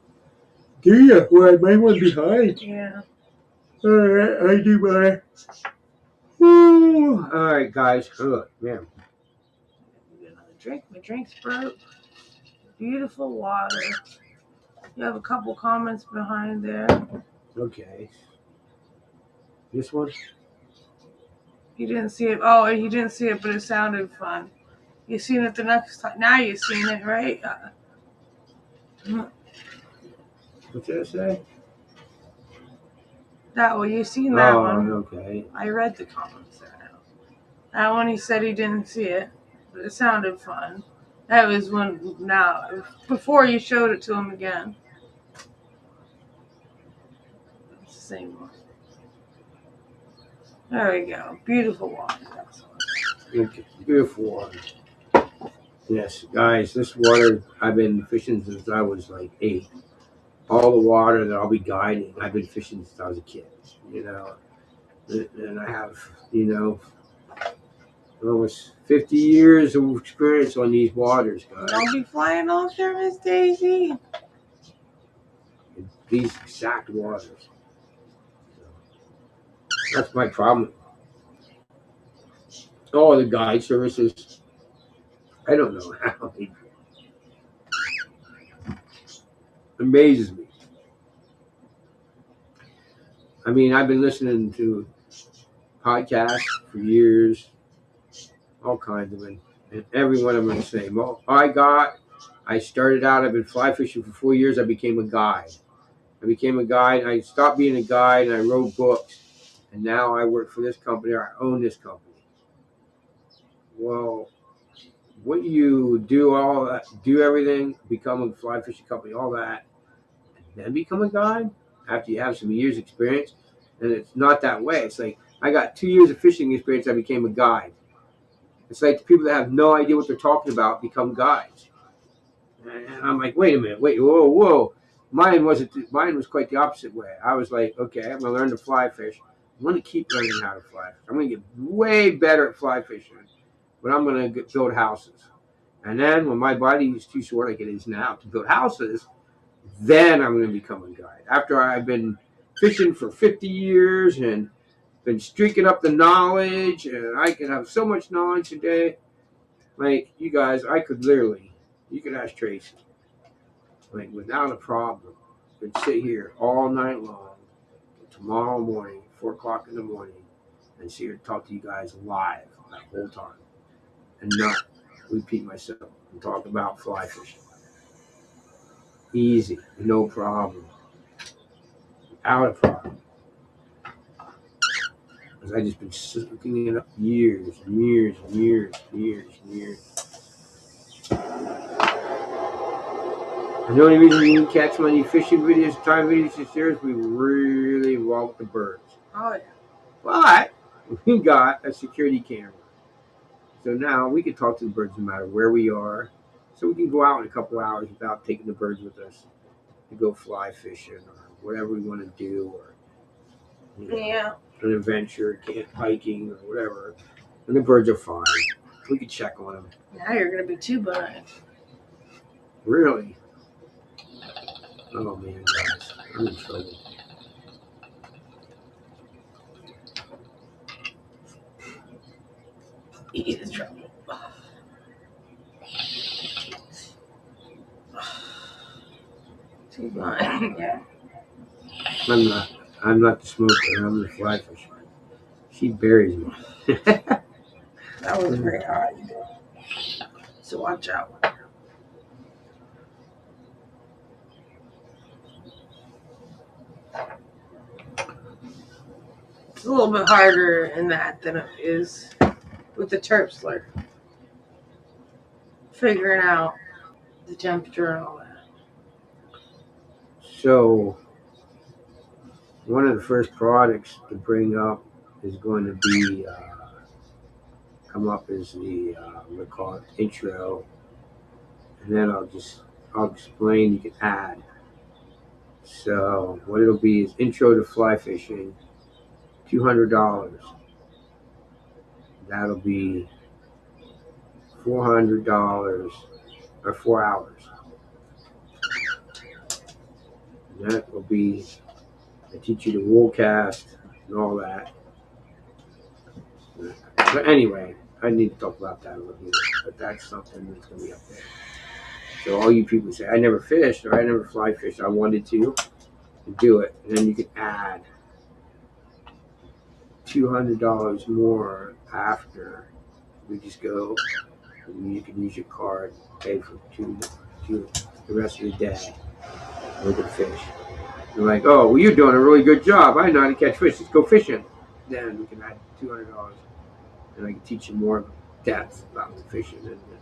Speaker 1: do you? Well, I might one behind.
Speaker 2: Yeah.
Speaker 1: Alright, I do mine. Woo! Alright, guys. Good, man.
Speaker 2: Get another drink. My drink's broke. Beautiful water. You have a couple comments behind there.
Speaker 1: Okay. This one?
Speaker 2: You didn't see it. Oh, he didn't see it, but it sounded fun. You seen it the next time. Now you've seen it, right?
Speaker 1: What did I say?
Speaker 2: That one. You seen that one.
Speaker 1: Okay.
Speaker 2: I read the comments there now. That one he said he didn't see it, but it sounded fun. That was before you showed it to him again. It's the same one. There we go. Beautiful water.
Speaker 1: Okay. Beautiful water. Yes, guys, this water I've been fishing since I was like 8. All the water that I'll be guiding, I've been fishing since I was a kid. You know, and I have, almost 50 years of experience on these waters, guys.
Speaker 2: Don't be flying off there, Miss Daisy.
Speaker 1: These exact waters. That's my problem. All the guide services, I don't know how they amazes me. I mean, I've been listening to podcasts for years, all kinds of them, and every one of them are the same. Well, I started out, I've been fly fishing for 4 years, I became a guide. I stopped being a guide, and I wrote books, and now I work for this company, or I own this company. Well, what you do all that, do everything, become a fly fishing company, all that, and then become a guide after you have some years experience, and it's not that way. It's like, I got 2 years of fishing experience, I became a guide. It's like the people that have no idea what they're talking about become guides. And I'm like, wait a minute, whoa. Mine was quite the opposite way. I was like, okay, I'm going to learn to fly fish. I'm going to keep learning how to fly fish. I'm going to get way better at fly fishing, but I'm going to build houses. And then when my body is too sore like it is now to build houses, then I'm going to become a guide. After I've been fishing for 50 years and been streaking up the knowledge, and I can have so much knowledge today. Like, you guys, I could literally, you could ask Tracy, like, without a problem, could sit here all night long, tomorrow morning, 4 o'clock in the morning, and sit here and talk to you guys live that whole time, and not repeat myself and talk about fly fishing. Easy, no problem, without a problem. Because I just been soaking it up years and years and years and years and years. And the only reason you can catch many fishing videos, time videos, is there is we really involved with the birds.
Speaker 2: Oh, yeah.
Speaker 1: But we got a security camera. So now we can talk to the birds no matter where we are. So we can go out in a couple hours without taking the birds with us to go fly fishing or whatever we want to do, or
Speaker 2: Yeah.
Speaker 1: an adventure, hiking or whatever. And the birds are fine. We can check on them.
Speaker 2: Now you're going to be too blind.
Speaker 1: Really? Oh man, guys, I'm in trouble.
Speaker 2: He's in trouble. Too blind. Yeah.
Speaker 1: I'm not the smoker. I'm the fly fisher. She buries me.
Speaker 2: That was very hard. So watch out. It's a little bit harder in that than it is with the terp slur. Figuring out the temperature and all that.
Speaker 1: So, one of the first products to bring up is going to be come up as the we'll call it intro, and then I'll explain. You can add. So what it'll be is intro to fly fishing, $200. That'll be $400 or 4 hours. And that will be, I teach you the wool cast and all that. But anyway, I need to talk about that a little bit. But that's something that's going to be up there. So all you people say, I never fished or I never fly fished. I wanted to do it. And then you can add $200 more after. We just go, and you can use your card, pay for the rest of the day with the fish. You're like, oh, well, you're doing a really good job. I know how to catch fish. Let's go fishing. Then we can add $200, and I can teach you more depth about the fishing and the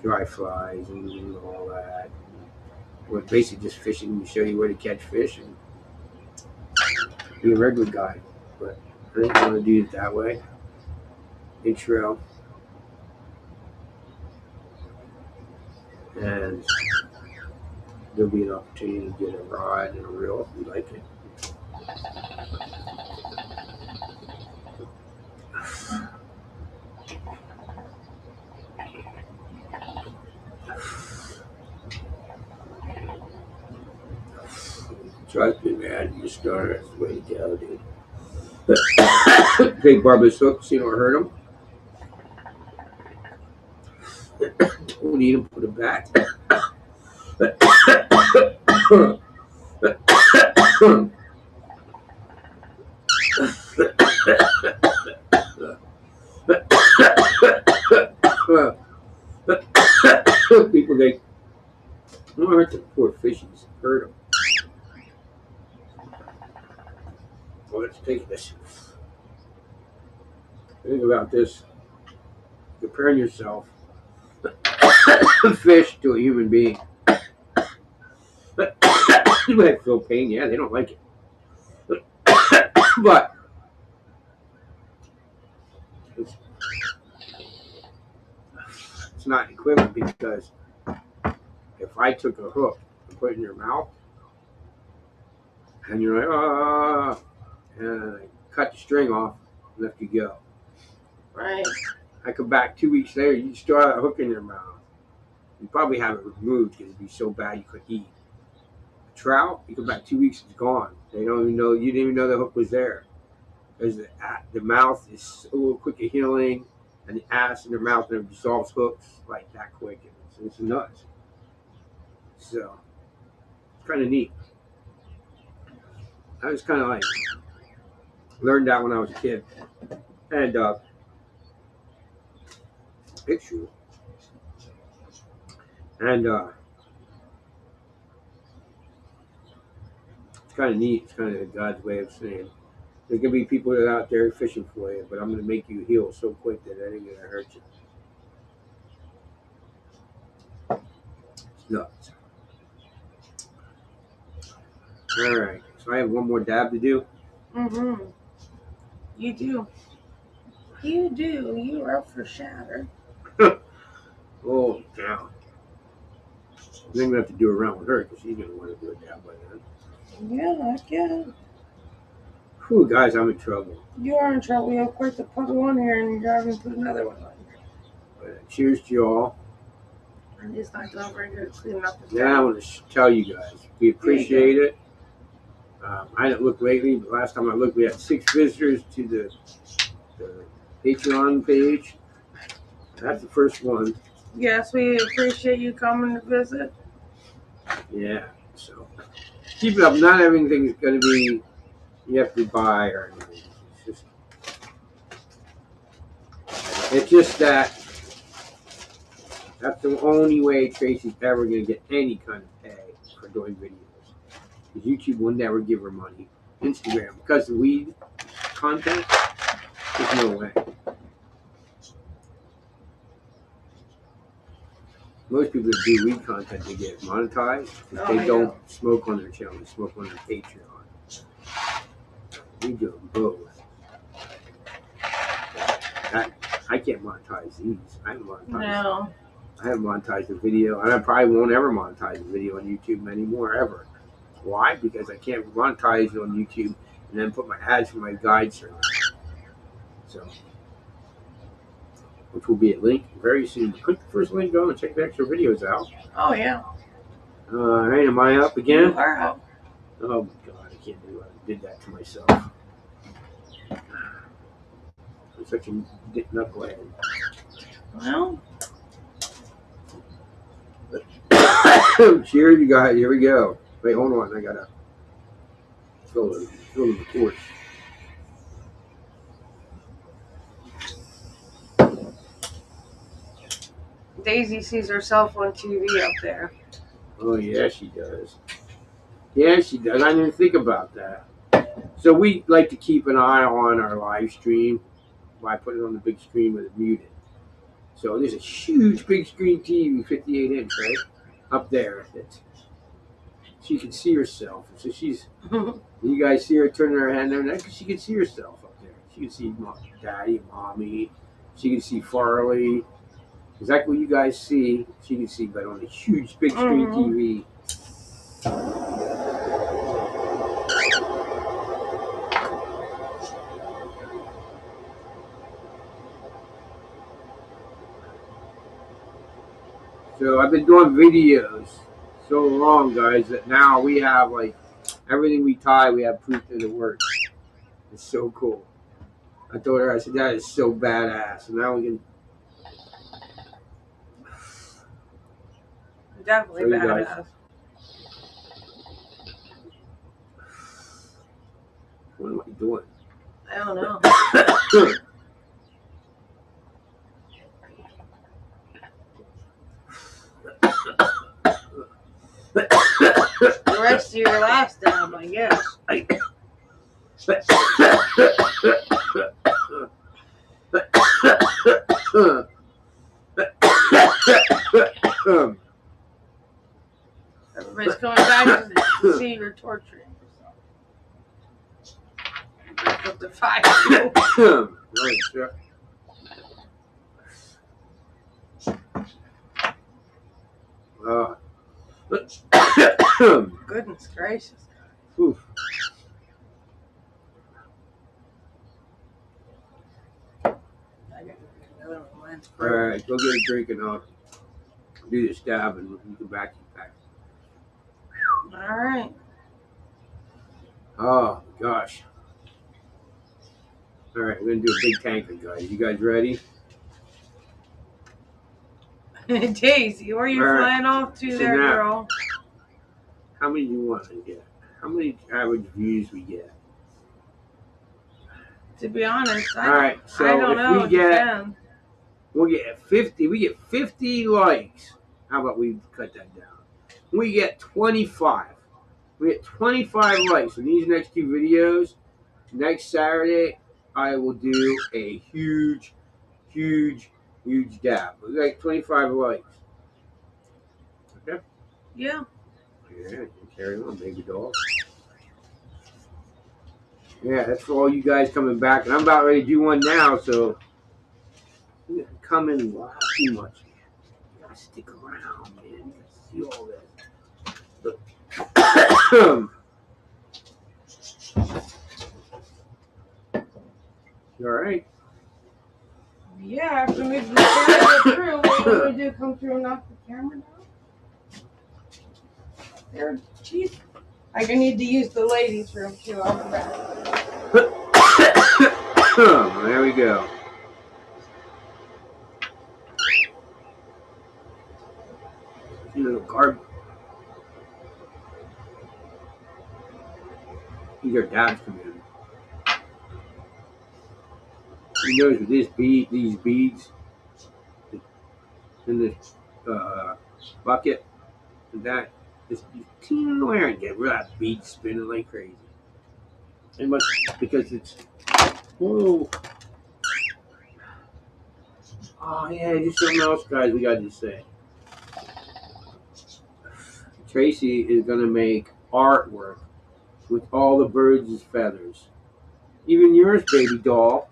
Speaker 1: dry flies and all that. We're basically just fishing to show you where to catch fish and be a regular guy. But I didn't want to do it that way. Intro. And there'll be an opportunity to get a rod and a reel if you like it. Trust me, man, you start, that's the way to go, dude. Take barbless hook, so you don't hurt them. Don't eat them, put them back. People think, don't hurt the poor fishies, hurt them. Well, let's take this. Think about this. Comparing yourself, fish, to a human being. You might feel pain, yeah, they don't like it. But it's not equivalent, because if I took a hook and put it in your mouth, and you're like, ah, and I cut the string off and let you go.
Speaker 2: Right.
Speaker 1: I come back 2 weeks later, you still have a hook in your mouth. You probably have it removed because it'd be so bad you couldn't eat. A trout, you come back 2 weeks, it's gone. They don't even know, you didn't even know the hook was there. Because the mouth is so quick at healing, and the acid in their mouth and it dissolves hooks like that quick. It's nuts. So, it's kind of neat. I was kind of like, learned that when I was a kid. And, it's true. And, it's kind of neat. It's kind of God's way of saying, there's going to be people that are out there fishing for you, but I'm going to make you heal so quick that it ain't going to hurt you. It's nuts. All right. So I have one more dab to do.
Speaker 2: Mm-hmm. You do. You do. You are up for shatter.
Speaker 1: Oh, cow. I'm going to have to do a round with her because she's going to want to do a dab by then.
Speaker 2: Yeah, I can.
Speaker 1: Whew, guys, I'm in trouble.
Speaker 2: You are in trouble. You have quite to put one here and you're having to put another one on here.
Speaker 1: But, cheers to you all.
Speaker 2: I'm just not doing very good at cleaning up the
Speaker 1: Yeah, I want to tell you guys, we appreciate it. I didn't look lately, but last time I looked, we had 6 visitors to the Patreon page. That's the first one.
Speaker 2: Yes, we appreciate you coming to visit.
Speaker 1: Yeah, so keep it up. Not everything's going to be you have to buy or anything. It's just that that's the only way Tracy's ever going to get any kind of pay for doing videos. Because YouTube will never give her money. Instagram, because of weed content, there's no way. Most people that do weed content, they get monetized. They don't smoke on their channel, they smoke on their Patreon. We do them both. I can't monetize these. I haven't monetized.
Speaker 2: No.
Speaker 1: I haven't monetized a video, and I probably won't ever monetize a video on YouTube anymore, ever. Why? Because I can't monetize it on YouTube and then put my ads for my guide service. So, which will be a link very soon. Click the first link, go and check the extra videos out.
Speaker 2: Oh, yeah.
Speaker 1: All right, am I up again?
Speaker 2: You are up.
Speaker 1: Oh my God, I can't believe I did that to myself. I'm such a knucklehead.
Speaker 2: Well.
Speaker 1: Cheers, you guys. Here we go. Wait, hold on. I gotta fill the torch.
Speaker 2: Daisy sees herself on TV up there.
Speaker 1: Oh yeah, she does. Yeah, she does. I didn't think about that. So we like to keep an eye on our live stream by putting it on the big screen with it muted. So there's a huge big screen TV, 58 inch, right? Up there. She can see herself. So she's, you guys see her turning her hand there because she can see herself up there. She can see daddy, mommy. She can see Farley. Exactly what you guys see, she can see, but on a huge big screen TV. So I've been doing videos so long, guys, that now we have like everything we tie, we have proof that it works. It's so cool. I told her, I said, that is so badass. And now we can.
Speaker 2: Definitely badass.
Speaker 1: What am I doing?
Speaker 2: I don't know. The rest of your last dab, I guess. Everybody's coming back to see your torturing yourself. Put the fire.
Speaker 1: Right, sure.
Speaker 2: Goodness gracious.
Speaker 1: Oof. right, go get a drink and I'll do the stab and you can back.
Speaker 2: All right.
Speaker 1: Oh gosh. All right, we're gonna do a big tanker, guys. You guys ready?
Speaker 2: Daisy, where are you
Speaker 1: All right.
Speaker 2: flying off to
Speaker 1: So
Speaker 2: there,
Speaker 1: now,
Speaker 2: girl?
Speaker 1: how many do you want to get? How many average views we get?
Speaker 2: To be honest,
Speaker 1: All right, so
Speaker 2: I don't know.
Speaker 1: if we get, we'll get 50. We get 50 likes. How about we cut that down? We get 25. We get 25 likes in these next two videos. Next Saturday, I will do a huge dab. We got 25 likes. Okay?
Speaker 2: Yeah.
Speaker 1: Yeah, carry on, baby doll. Yeah, that's for all you guys coming back. And I'm about ready to do one now, so you gotta come in and laugh too much. You gotta stick around, man. You gotta see all this. You alright?
Speaker 2: Yeah, after we get through, what do we do? Come through and knock the camera down? There, jeez. I need to use the ladies' room too. I'll be back.
Speaker 1: There we go. See little carb. These are dabs coming in. You notice with these beads in this bucket, and that this teeny where and get rid of that bead spinning like crazy. It must because it's oh yeah, just something else, guys. We got to say. Tracy is gonna make artwork with all the birds' feathers, even yours, baby doll.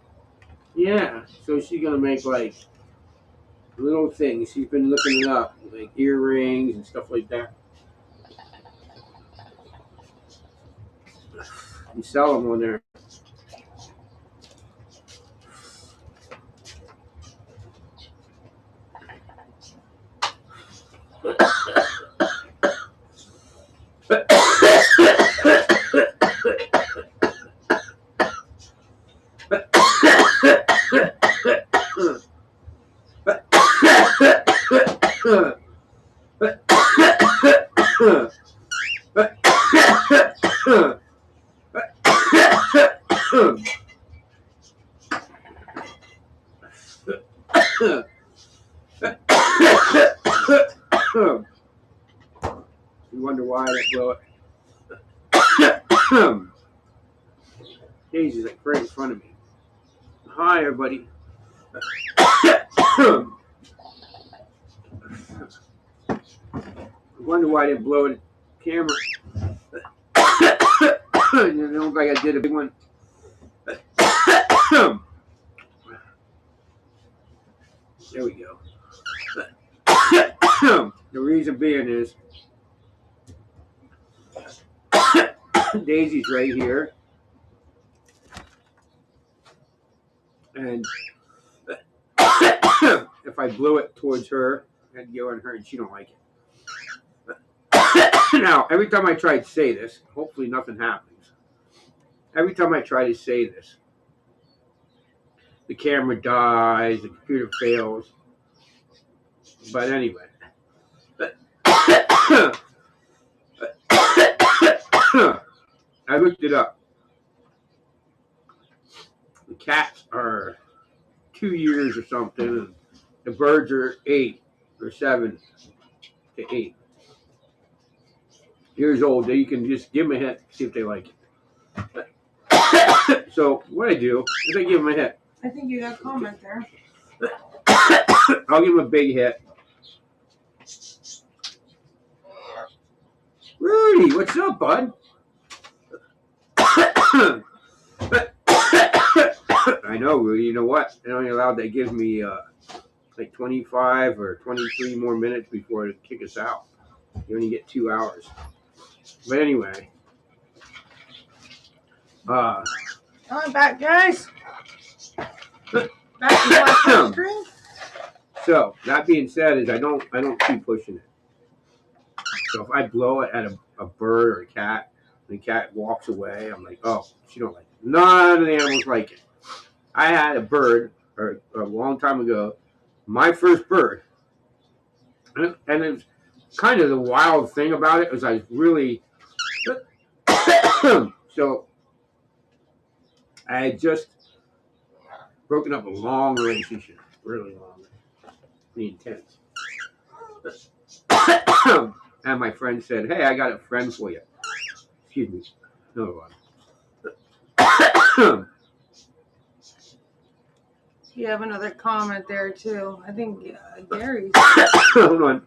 Speaker 1: Yeah, so she's gonna make like little things. She's been looking it up, like earrings and stuff like that. You sell them on there. You wonder why I didn't blow it. Daisy's like right in front of me. Hi, everybody. I wonder why I didn't blow the camera. It looked like I did a big one. There we go. The reason being is Daisy's right here. And if I blew it towards her, I'd go on her and she don't like it. Now, every time I try to say this, hopefully nothing happens. Every time I try to say this, the camera dies, the computer fails. But anyway. I looked it up. The cats are 2 years or something, and the birds are 8 or 7 to 8 years old. You can just give them a hit, see if they like it. So what I do is I give them a hit.
Speaker 2: I think you got a comment there.
Speaker 1: I'll give them a big hit. Rudy, what's up, bud? I know, Rudy. You know what? They're only allowed. They give me like 25 or 23 more minutes before they kick us out. You only get 2 hours. But anyway,
Speaker 2: I'm back, guys. Back to watch the screen.
Speaker 1: So that being said, is I don't keep pushing it. So if I blow it at a bird or a cat, and the cat walks away, I'm like, oh, she don't like it. None of the animals like it. I had a bird a long time ago, my first bird, and it's kind of the wild thing about it was I was really so I had just broken up a long relationship, really long, pretty intense. And my friend said, "Hey, I got a friend for you." Excuse me, another one.
Speaker 2: You have another comment there too. I think Gary's.
Speaker 1: Hold on.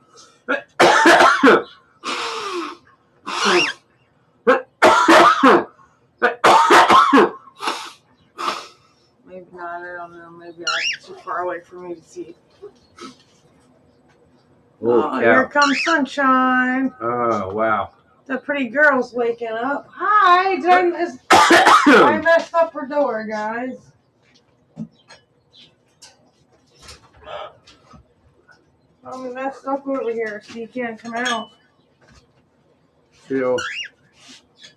Speaker 2: Maybe not. I don't know. Maybe I'm too far away for me to see. Oh, here comes sunshine.
Speaker 1: Oh, wow.
Speaker 2: The pretty girl's waking up. Hi, I messed up her door, guys. I'm messed up over here, so you can't come out.
Speaker 1: So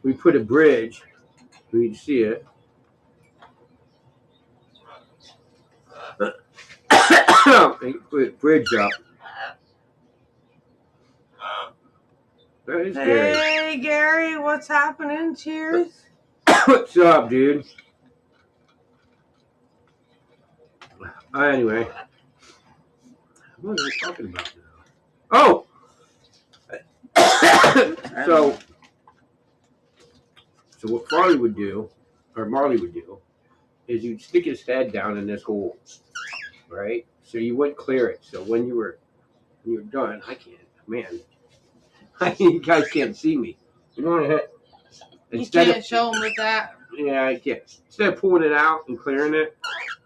Speaker 1: we put a bridge. We can see it. Put a bridge up.
Speaker 2: Hey, Gary, what's happening? Cheers.
Speaker 1: What's up, dude? Anyway, what am I talking about now? Oh! So what Marley would do, is you'd stick his head down in this hole, right? So you wouldn't clear it. So when you're done, I can't, man. You guys can't see me. You know what I hit?
Speaker 2: You can't show them with that.
Speaker 1: Yeah, I can't. Instead of pulling it out and clearing it,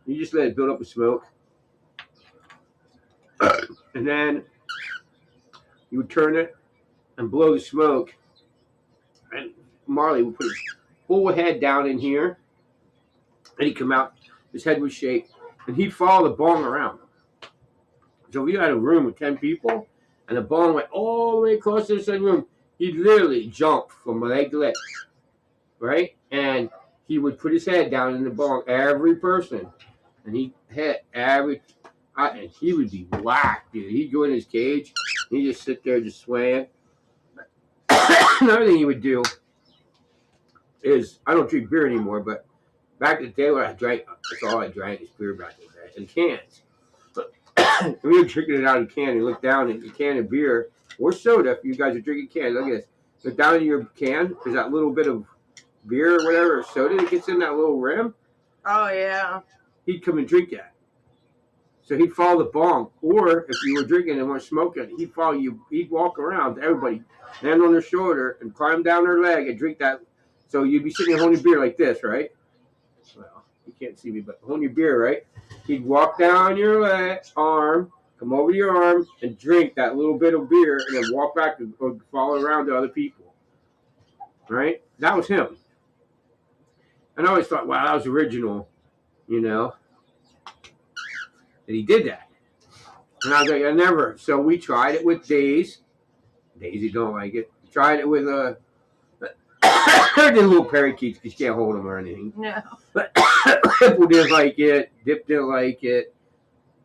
Speaker 1: you just let it build up with smoke. And then you would turn it and blow the smoke. And Marley would put his whole head down in here. And he'd come out. His head would shake. And he'd follow the bong around. So if you had a room with 10 people, and the bong went all the way across the same room, he'd literally jump from leg to leg. Right? And he would put his head down in the bong, every person. And he hit every... and he would be whacked, dude. He'd go in his cage, and he'd just sit there just swaying. Another thing he would do is, I don't drink beer anymore, but back in the day when I drank, that's all I drank is beer back in the day, in cans. And we were drinking it out of a can, and look down at the can of beer, or soda, if you guys are drinking cans, look at this. Look down in your can, there's that little bit of beer or whatever, or soda that gets in that little rim.
Speaker 2: Oh, yeah.
Speaker 1: He'd come and drink that. So he'd follow the bong, or if you were drinking and weren't smoking, he'd follow you. He'd walk around to everybody, hand on their shoulder, and climb down their leg and drink that. So you'd be sitting there holding your beer like this, right? Well, you can't see me, but holding your beer, right? He'd walk down your arm, come over to your arm, and drink that little bit of beer, and then walk back or follow around to other people. Right? That was him. And I always thought, wow, that was original, you know. And he did that. And I was like, I never. So we tried it with Daisy. Daisy don't like it. We tried it with the little parakeets because you can't hold them or anything.
Speaker 2: No.
Speaker 1: But Ripple didn't like it. Dip didn't like it.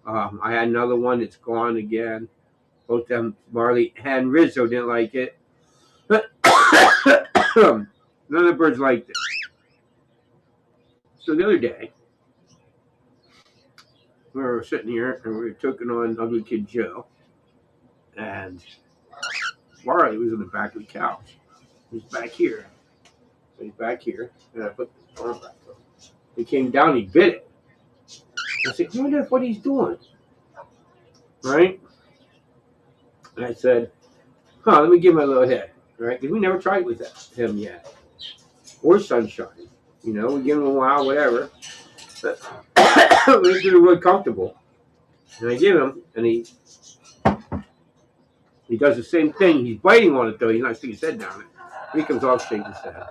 Speaker 1: I had another one that's gone again. Both of them, Marley and Rizzo, didn't like it. But none of the birds liked it. So the other day, we were sitting here and we were talking on Ugly Kid Joe, and Marley was in the back of the couch. He's back here. So he's back here, and I put the arm back up. He came down, he bit it. I said, I wonder what he's doing. Right? And I said, let me give him a little hit. Right? Because we never tried with him yet. Or Sunshine. You know, we give him a while, whatever. But we get really comfortable. And I give him, and he does the same thing. He's biting on it, though. He's not sticking his head down it. He comes off shaking his head.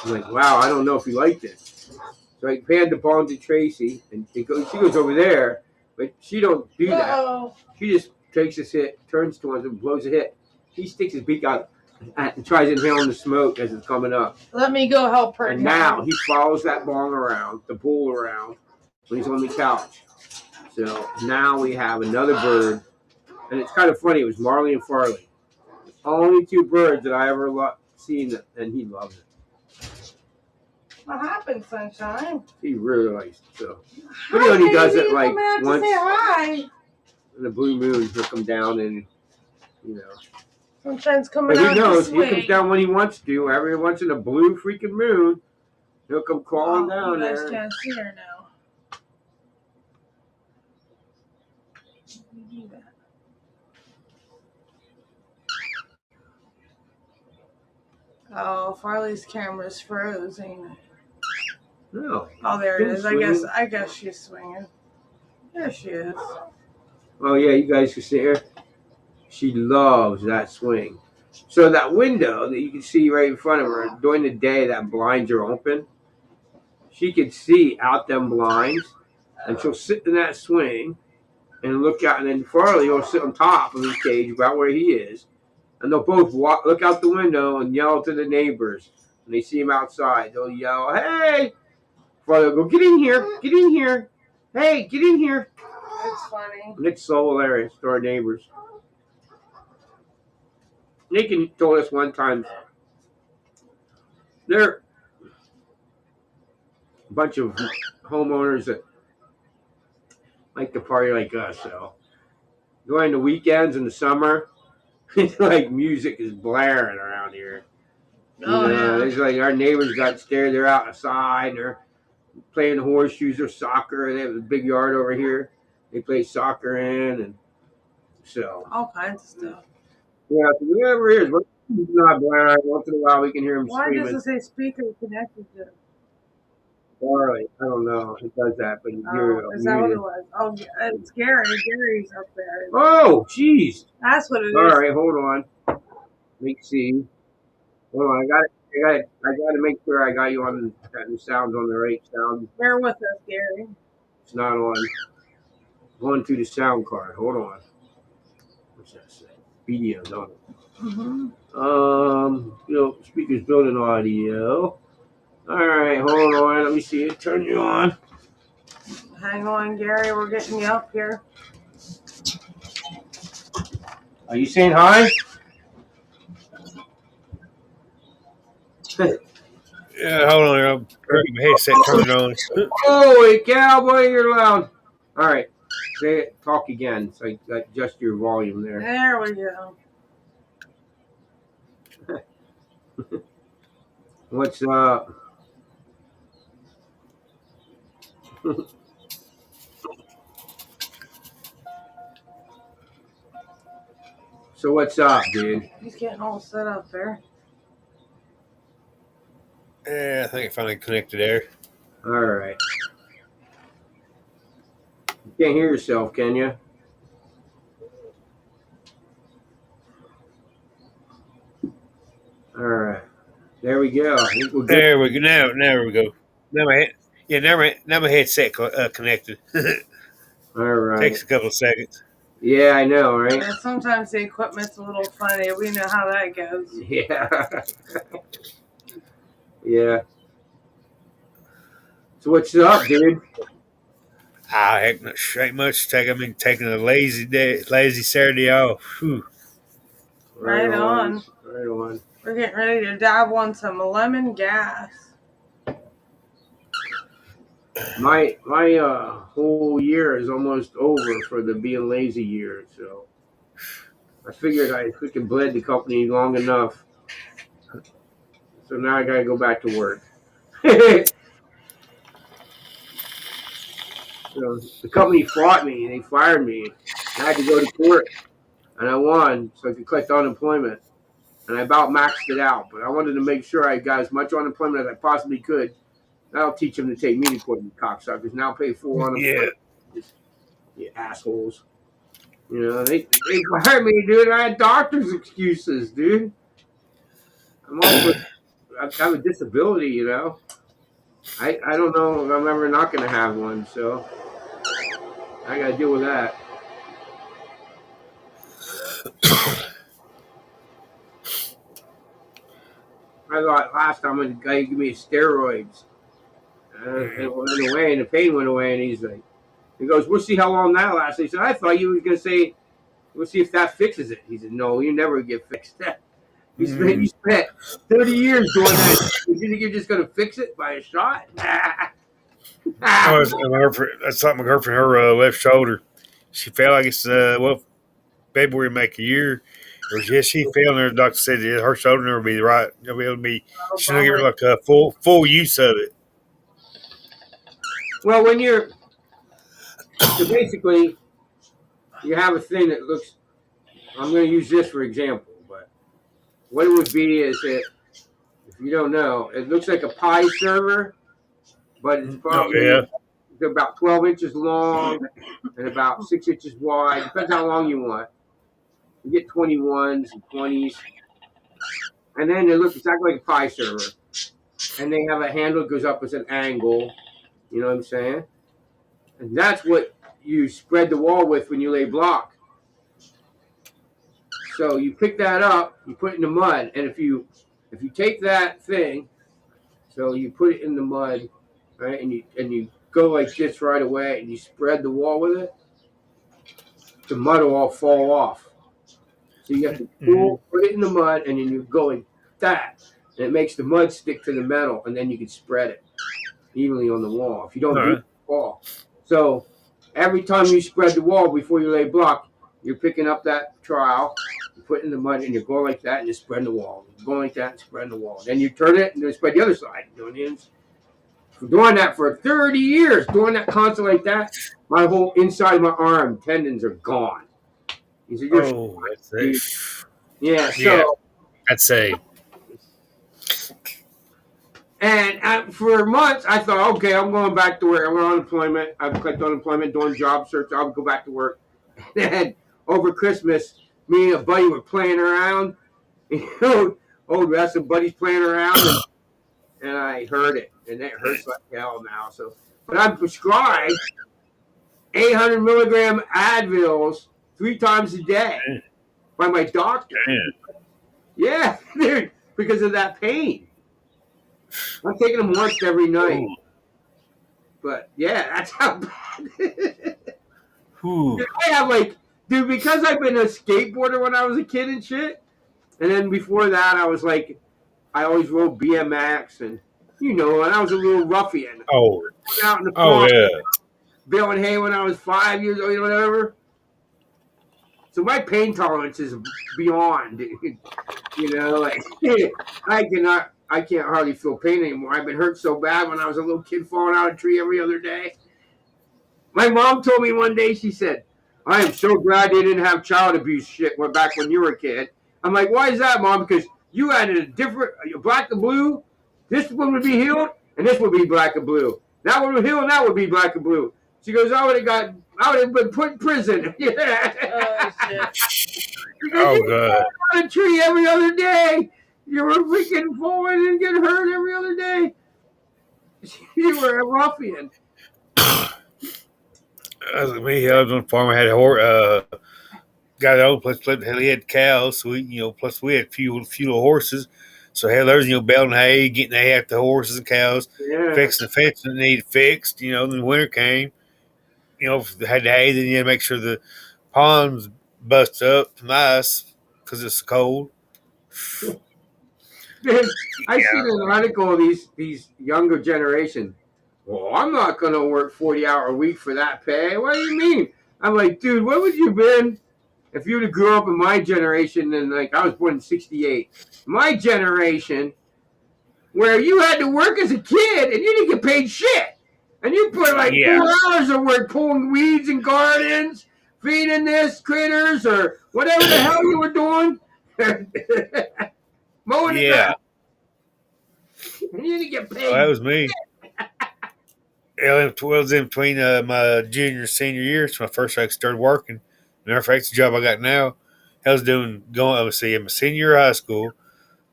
Speaker 1: I'm like, wow, I don't know if he liked it. So I panned the bong to Tracy, and she goes over there, But she don't do that.
Speaker 2: Uh-oh.
Speaker 1: She just takes his hit, turns to us, and blows a hit. He sticks his beak out and tries inhaling the smoke as it's coming up.
Speaker 2: Let me go help her.
Speaker 1: And now he follows that bong around, the bowl around, when he's on the couch. So now we have another bird. And it's kind of funny. It was Marley and Farley. Only two birds that I ever seen, and he loves it.
Speaker 2: What happened, Sunshine?
Speaker 1: He really likes it. So, but he only does it like once.
Speaker 2: Say hi.
Speaker 1: In the blue moon, he'll come down and, you know.
Speaker 2: Sunshine's coming
Speaker 1: but
Speaker 2: out.
Speaker 1: He knows.
Speaker 2: This way.
Speaker 1: He comes down when he wants to. Every once in a blue freaking moon, he'll come crawling down there.
Speaker 2: You guys can't see her now. Do that. Oh, Farley's camera's froze, ain't it?
Speaker 1: No.
Speaker 2: Oh, there it is. I guess she's swinging. There she is.
Speaker 1: Oh yeah, you guys can see her. She loves that swing. So that window that you can see right in front of her during the day, that blinds are open. She can see out them blinds, and she'll sit in that swing and look out. And then Farley will sit on top of his cage, about where he is, and they'll both look out the window and yell to the neighbors. When they see him outside, they'll yell, "Hey!" Farley will go, "Get in here! Get in here! Hey, get in here!"
Speaker 2: It's funny.
Speaker 1: And it's so hilarious to our neighbors. Nick told us one time they're a bunch of homeowners that like to party like us. So during the weekends in the summer, it's like music is blaring around here.
Speaker 2: Yeah.
Speaker 1: It's like our neighbors got scared. They're outside. And they're playing horseshoes or soccer. They have a big yard over here. They play soccer in, and so
Speaker 2: all kinds of stuff.
Speaker 1: Yeah, so whoever it is, he's not blaring. Once in a while, we can hear him screaming.
Speaker 2: Why does it say speaker connected to?
Speaker 1: Sorry, I don't know. It does that, but you hear it.
Speaker 2: Is that what it was? Oh, it's Gary. Gary's up there.
Speaker 1: Oh, jeez.
Speaker 2: That's what it is.
Speaker 1: All right, hold on. Let me see. Hold on, I got to make sure I got you on the sounds on the right sound.
Speaker 2: Bear with us, Gary.
Speaker 1: It's not on. Going to the sound card. Hold on. What's that say? Video, don't it?
Speaker 2: Mm-hmm.
Speaker 1: Speakers building audio. All right, hold on. Let me see it. Turn you on.
Speaker 2: Hang on, Gary. We're getting you up here.
Speaker 1: Are you saying hi?
Speaker 3: Yeah, hold on. I'll turn my headset turned on.
Speaker 1: Holy cowboy, you're loud. All right. Say it. Talk again. So adjust your volume there.
Speaker 2: There we go.
Speaker 1: What's up? So what's up, dude?
Speaker 2: He's getting all set up there.
Speaker 3: Yeah, I think I finally connected there.
Speaker 1: All right. You can't hear yourself, can you? All right. There we go.
Speaker 3: There we go. Now we go. Now my headset connected.
Speaker 1: All right.
Speaker 3: Takes a couple of seconds.
Speaker 1: Yeah, I know, right?
Speaker 2: Yeah, sometimes the equipment's a little funny. We know how that goes.
Speaker 1: Yeah. Yeah. So what's up, dude?
Speaker 3: Heck, ain't much. Taking a lazy Saturday off. Whew.
Speaker 2: Right on.
Speaker 1: Right on.
Speaker 2: We're getting ready to dab on some lemon gas.
Speaker 1: My whole year is almost over for the being lazy year, so I figured I freaking bled the company long enough. So now I gotta go back to work. So the company fought me. They fired me. I had to go to court, and I won, so I could collect unemployment. And I about maxed it out, but I wanted to make sure I got as much unemployment as I possibly could. That'll teach them to take me to court, you cocksuckers. Now pay full unemployment. Yeah. You assholes. You know, they fired me, dude. I had doctor's excuses, dude. I have a disability, you know. I don't know if I'm ever not going to have one, so. I got to deal with that. I thought last time the guy gave me steroids. It went away, and the pain went away, and he goes, we'll see how long that lasts. He said, I thought you were going to say, we'll see if that fixes it. He said, no, you never get fixed. You spent 30 years doing that. You think you're just going to fix it by a shot?
Speaker 3: That's like my girlfriend, her left shoulder. She fell, I guess, February make a year. Or yes, she fell, and the doctor said her shoulder never be right. It'll be she's gonna get like a full use of it.
Speaker 1: Well, so basically, you have a thing that looks. I'm going to use this for example, but what it would be is that if you don't know, it looks like a pie server, but it's probably about 12 inches long and about 6 inches wide. Depends how long you want. You get 21s and 20s. And then they look exactly like a pie server. And they have a handle that goes up as an angle. You know what I'm saying? And that's what you spread the wall with when you lay block. So you pick that up, you put it in the mud, and if you take that thing, so you put it in the mud, right, and you go like this right away, and you spread the wall with it, the mud will all fall off. So you have to put it in the mud, and then you go like that, and it makes the mud stick to the metal, and then you can spread it evenly on the wall. If you don't do it, fall. So every time you spread the wall before you lay block, you're picking up that trowel, you put it in the mud, and you go like that, and you spread the wall. You go like that, and spread the wall. Then you turn it, and then spread the other side. Doing that for 30 years, doing that constant like that, my whole inside of my arm tendons are gone. He said,
Speaker 3: that's it.
Speaker 1: Yeah, so
Speaker 3: I'd say.
Speaker 1: And for months, I thought, okay, I'm going back to work. I'm on unemployment. I've clicked unemployment, doing job search. I'll go back to work. And over Christmas, me and a buddy were playing around. That's a buddy's playing around, and I heard it, and it hurts like hell now. But I'm prescribed 800 milligram Advils 3 times a day by my doctor. Yeah, dude, because of that pain. I'm taking them once every night. Ooh. But yeah, that's how bad. I have because I've been a skateboarder when I was a kid and shit. And then before that, I always rode BMX and, and I was a little ruffian. Out in the park, baling hay when I was 5 years old, whatever. So my pain tolerance is beyond, I can't hardly feel pain anymore. I've been hurt so bad when I was a little kid falling out of a tree every other day. My mom told me one day, she said, I am so glad they didn't have child abuse shit back when you were a kid. I'm like, why is that, Mom? Because you added a different, black and blue. This one would be healed, and this would be black and blue. That one would heal, and that would be black and blue. She goes, I would have been put in prison.
Speaker 3: Oh, God.
Speaker 1: On a tree every other day. You were freaking falling and getting hurt every other day. You were a ruffian.
Speaker 3: Me, I was on the farm. I had a got an old place. He had cows. So plus we had a few little horses. So there's baling hay, getting the hay out the horses and cows, fixing the fence that needed fixed. Then the winter came. Had the hay. Then you had to make sure the ponds bust up from ice because it's cold.
Speaker 1: I seen an article of these younger generation. Well, I'm not going to work 40-hour a week for that pay. What do you mean? I'm like, dude, what would you been if you'd have grew up in my generation? And I was born in '68. My generation, where you had to work as a kid and you didn't get paid shit, and you put 4 hours of work pulling weeds in gardens, feeding this critters or whatever the hell you were doing. Mowing the grass. And you didn't get paid.
Speaker 3: That was me. It was in between my junior and senior years. My first I started working. Matter of fact, the job I got now, I was I'm a senior high school,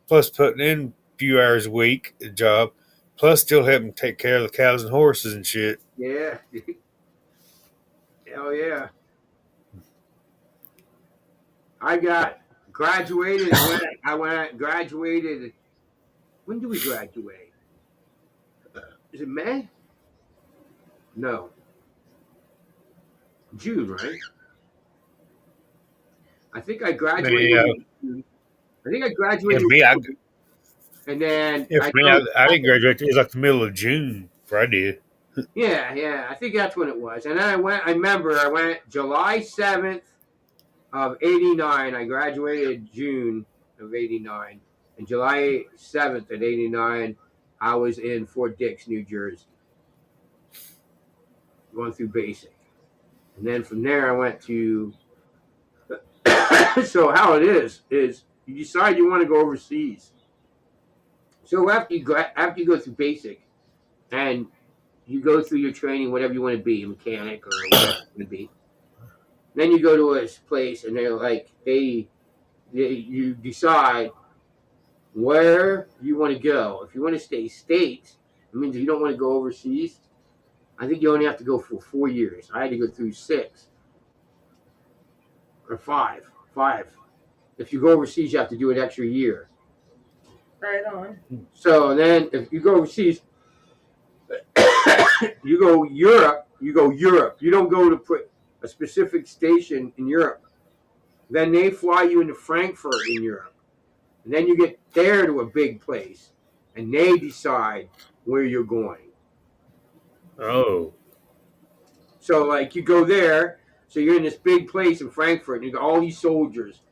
Speaker 3: plus putting in a few hours a week a job, plus still helping take care of the cows and horses and shit.
Speaker 1: Yeah. Hell yeah. I got graduated. Graduated. When did we graduate? Is it May? No. June, right? I think I graduated
Speaker 3: Yeah,
Speaker 1: in June. I think I
Speaker 3: if
Speaker 1: graduated
Speaker 3: me, I,
Speaker 1: in June. And then
Speaker 3: if
Speaker 1: I
Speaker 3: me,
Speaker 1: know,
Speaker 3: I didn't graduate. It was like the middle of June. Before I did.
Speaker 1: yeah, I think that's when it was. And then I remember I went July 7th of 89. I graduated June of 89. And July 7th of 89, I was in Fort Dix, New Jersey, going through basic. And then from there, I went to. So, how it is you decide you want to go overseas. So, after you go through basic and you go through your training, whatever you want to be, a mechanic or whatever you want to be, then you go to a place and they're like, you decide where you want to go. If you want to stay states, it means if you don't want to go overseas, I think you only have to go for 4 years. I had to go through 6 or 5. 5. If you go overseas, you have to do an extra year.
Speaker 2: Right on.
Speaker 1: So then, if you go overseas, you go Europe. You go Europe. You don't go to a specific station in Europe. Then they fly you into Frankfurt in Europe. And then you get there to a big place, and they decide where you're going.
Speaker 3: Oh,
Speaker 1: So, like, you go there, so you're in this big place in Frankfurt, and you got all these soldiers,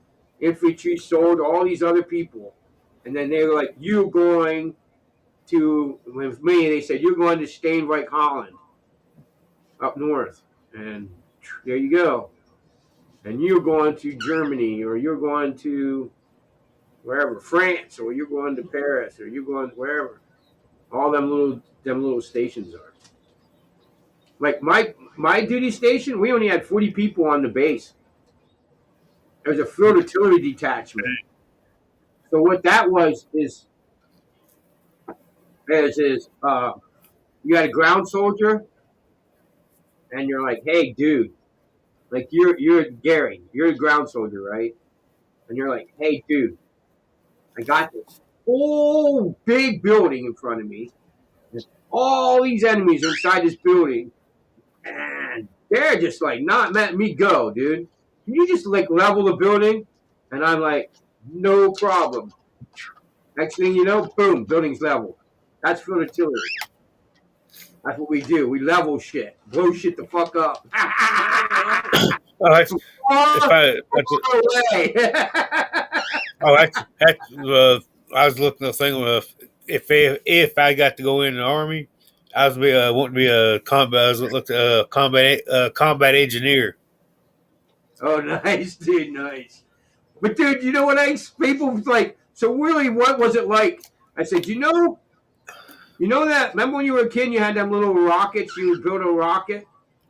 Speaker 1: infantry, soldiers, all these other people. And then they're like, you're going to, with me, they said, you're going to Steenwijk, Holland, up north. And there you go. And you're going to Germany, or you're going to wherever, France, or you're going to Paris, or you're going wherever. All them little stations are. Like my duty station, we only had 40 people on the base. There was a field artillery detachment. So what that was is you had a ground soldier, and you're like, hey, dude, like you're Gary, you're a ground soldier, right? And you're like, hey, dude, I got this whole big building in front of me. There's all these enemies are inside this building, and they're just like not letting me go, dude. Can you just like level the building? And I'm like, no problem. Next thing you know, boom, building's leveled. That's field artillery. That's what we do. We level shit, blow shit the fuck up.
Speaker 3: oh, that's if I was looking at the thing of if I got to go in the army, I was wanting to be a combat. I was looked combat engineer.
Speaker 1: Oh, nice, dude, nice. But dude, you know what? People like. So really, what was it like? I said, you know that. Remember when you were a kid, and you had them little rockets. You would build a rocket,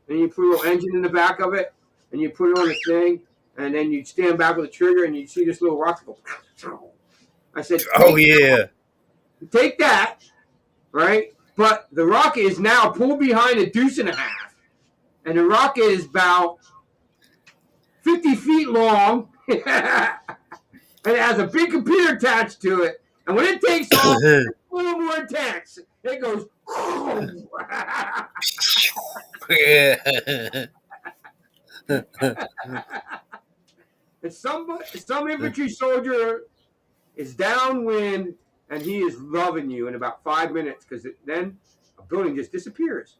Speaker 1: and you put a little engine in the back of it, and you put it on a thing, and then you'd stand back with a trigger, and you'd see this little rocket go. I said,
Speaker 3: oh yeah,
Speaker 1: take that, right? But the rocket is now pulled behind a deuce and a half, and the rocket is about 50 feet long, and it has a big computer attached to it. And when it takes off, it's a little more intense. It goes.
Speaker 3: yeah.
Speaker 1: And some infantry soldier is downwind, and he is loving you in about 5 minutes, because then a building just disappears.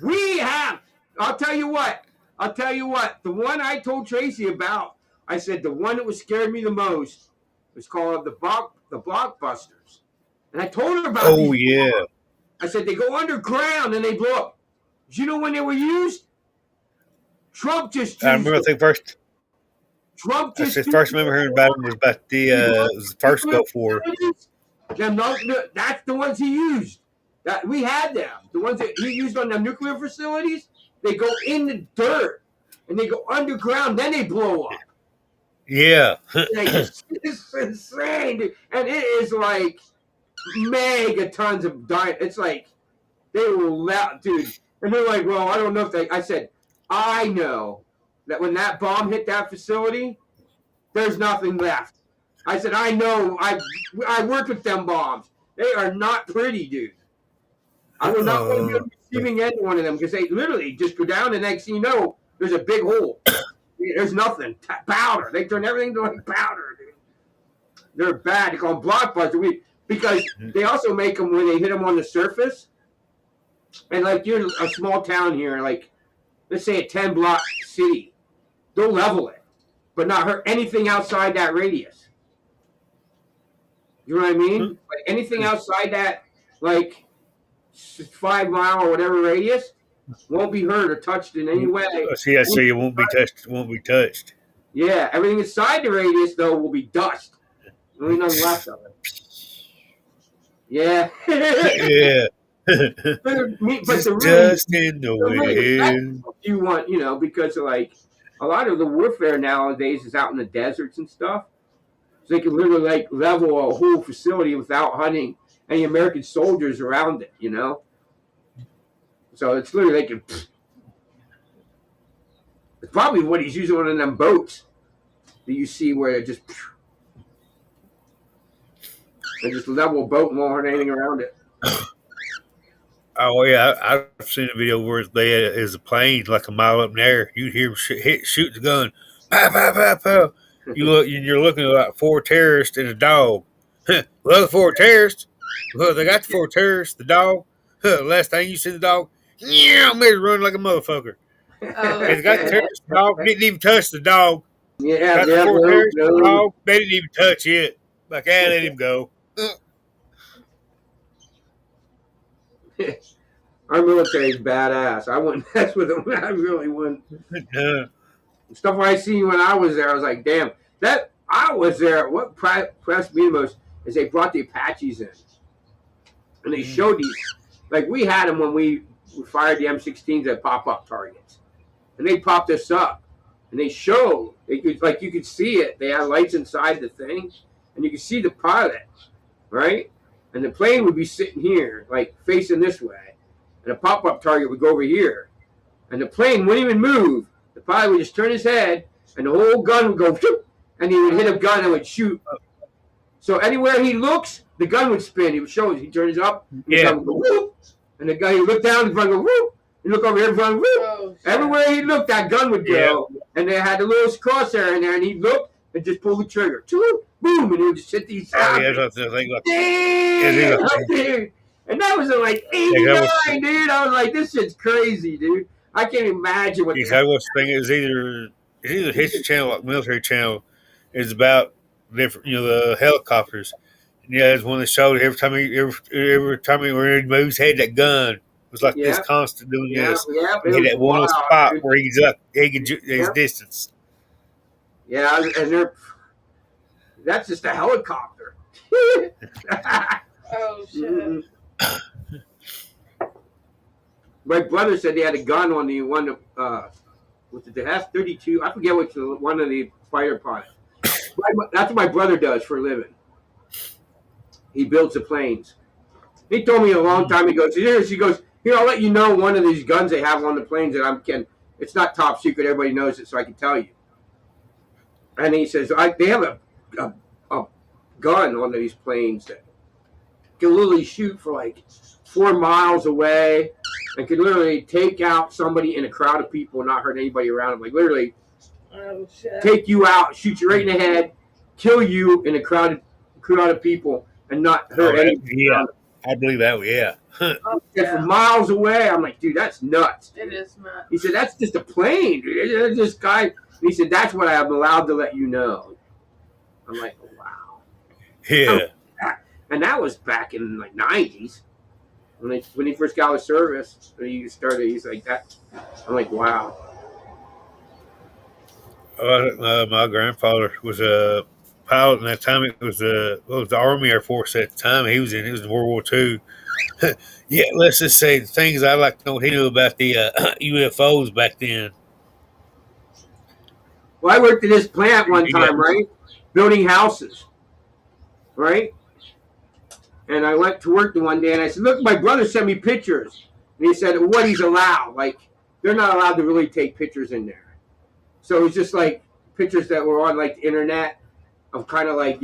Speaker 1: I'll tell you what. The one I told Tracy about, I said the one that was scared me the most was called the Blockbusters. And I told her about
Speaker 3: Oh
Speaker 1: these.
Speaker 3: yeah.
Speaker 1: I said they go underground and they blow up. Do you know when they were used? Trump just used
Speaker 3: I remember. I think first.
Speaker 1: Trump just.
Speaker 3: I first remember hearing about him was about the first Gulf War.
Speaker 1: That's the ones he used. That we had them. The ones that he used on the nuclear facilities. They go in the dirt and they go underground. Then they blow up.
Speaker 3: Yeah.
Speaker 1: It's insane, dude. And it is like mega tons of dynamite. It's like they will dude. And they're like, well, I don't know if I said, I know that when that bomb hit that facility, there's nothing left. I said, I know. I worked with them bombs. They are not pretty, dude. I would not want to be on the receiving end of one of them because they literally just go down, and next thing you know, there's a big hole. There's nothing. Powder. They turn everything to like powder, dude. They're bad. They call them blockbuster because they also make them when they hit them on the surface. And like you're a small town here, like let's say a 10-block city, they'll level it, but not hurt anything outside that radius. You know what I mean? Like anything outside that, like 5 mile or whatever radius, won't be hurt or touched in any way.
Speaker 3: See, I say it won't be touched. It won't be touched.
Speaker 1: Yeah, everything inside the radius though will be dust. Only nothing left of it. Yeah.
Speaker 3: Yeah.
Speaker 1: but the
Speaker 3: dust in the wind.
Speaker 1: You want, because like a lot of the warfare nowadays is out in the deserts and stuff. So they can literally like level a whole facility without hunting any American soldiers around it, So it's literally like it's probably what he's using one of them boats that you see where they just level a boat and won't hurt anything around it.
Speaker 3: Oh yeah, I've seen a video where there's a plane like a mile up in the air. You hear him shoot the gun, pow pow pow pow. You're looking at like 4 terrorists and a dog. Well, the 4 terrorists. Well, they got the 4 terrorists. The dog. Last thing you see the dog, yeah, made run like a motherfucker.
Speaker 2: Oh,
Speaker 3: They got the terrorists. The dog didn't even touch the dog.
Speaker 1: Yeah,
Speaker 3: Got the 4 terrorists. The dog. They didn't even touch it. Like, let him go.
Speaker 1: Our military is badass. I wouldn't mess with them. I really wouldn't. Stuff I seen when I was there, I was like, damn. That I was there. What impressed me the most is they brought the Apaches in, and they showed these. Like we had them when we fired the M16s at pop-up targets, and they popped us up, and they showed. They could you could see it. They had lights inside the thing, and you could see the pilot, right? And the plane would be sitting here, like facing this way, and a pop-up target would go over here, and the plane wouldn't even move. The pilot would just turn his head, and the whole gun would go, whoop, and he would hit a gun and would shoot. So anywhere he looks, the gun would spin. He would show us. He turns up, and the gun would go, whoop, and the guy he looked down, the gun would go, whoop. He look over here, the gun, whoop. Oh, everywhere he looked, that gun would go, and they had the little crosshair in there, and he'd look and just pull the trigger, boom, and he would just hit these.
Speaker 3: Oh, yeah, that's the thing.
Speaker 1: Dude. And that was in like 89, dude. I was like, this shit's crazy, dude. I can't imagine what.
Speaker 3: I was thinking is either History Channel, like Military Channel, is about different, the helicopters. Yeah, it's one that showed every time he were in movies, had that gun. It was like this constant doing this.
Speaker 1: Yeah,
Speaker 3: he had that one spot where he could his distance.
Speaker 1: Yeah, and that's just a helicopter.
Speaker 2: Oh shit.
Speaker 1: My brother said they had a gun on the one with the F-32. I forget which one of the fighter pilots. That's what my brother does for a living. He builds the planes. He told me a long time ago. He goes, here, I'll let you know one of these guns they have on the planes that it's not top secret. Everybody knows it, so I can tell you. And he says, they have a gun on these planes that can literally shoot for like 4 miles away and can literally take out somebody in a crowd of people and not hurt anybody around them. Like literally take you out, shoot you right in the head, kill you in a crowd of people and not hurt anybody.
Speaker 3: Yeah, I believe that. Yeah.
Speaker 1: From miles away, I'm like, dude, that's nuts.
Speaker 2: It is nuts.
Speaker 1: He said, that's just a plane, dude. It's this guy. He said, that's what I'm allowed to let you know. I'm like, oh, wow.
Speaker 3: Yeah.
Speaker 1: And that was back in like 90s. When he first got out of service, he's like that. I'm like, wow.
Speaker 3: My grandfather was a pilot, and that time it was the Army Air Force at the time. He was in World War II. Yeah, let's just say the things I like to know what he knew about the UFOs back then.
Speaker 1: Well, I worked at this plant one time, right? Building houses, right? And I went to work the one day, and I said, look, my brother sent me pictures. And he said, what he's allowed. Like, they're not allowed to really take pictures in there. So it was just like pictures that were on like the internet of kind of like,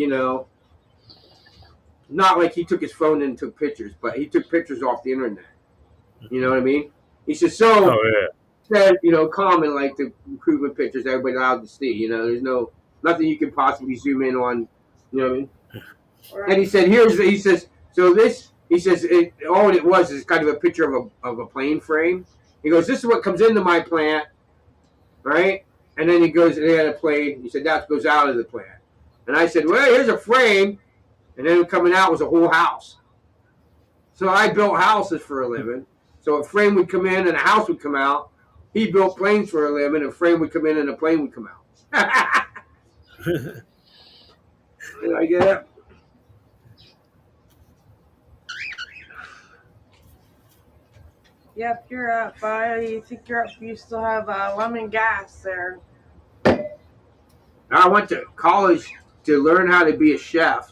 Speaker 1: not like he took his phone and took pictures, but he took pictures off the internet. You know what I mean? He said, so, common like the improvement pictures everybody's allowed to see. There's nothing you can possibly zoom in on. You know what I mean? And he said, all it was is kind of a picture of a plane frame. He goes, this is what comes into my plant, right? And then he goes, and they had a plane. He said, that goes out of the plant. And I said, well, here's a frame. And then coming out was a whole house. So I built houses for a living. So a frame would come in and a house would come out. He built planes for a living. A frame would come in and a plane would come out. Did I get it?
Speaker 2: Yep, you're up. You think you're up? You still have lemon gas there.
Speaker 1: I went to college to learn how to be a chef.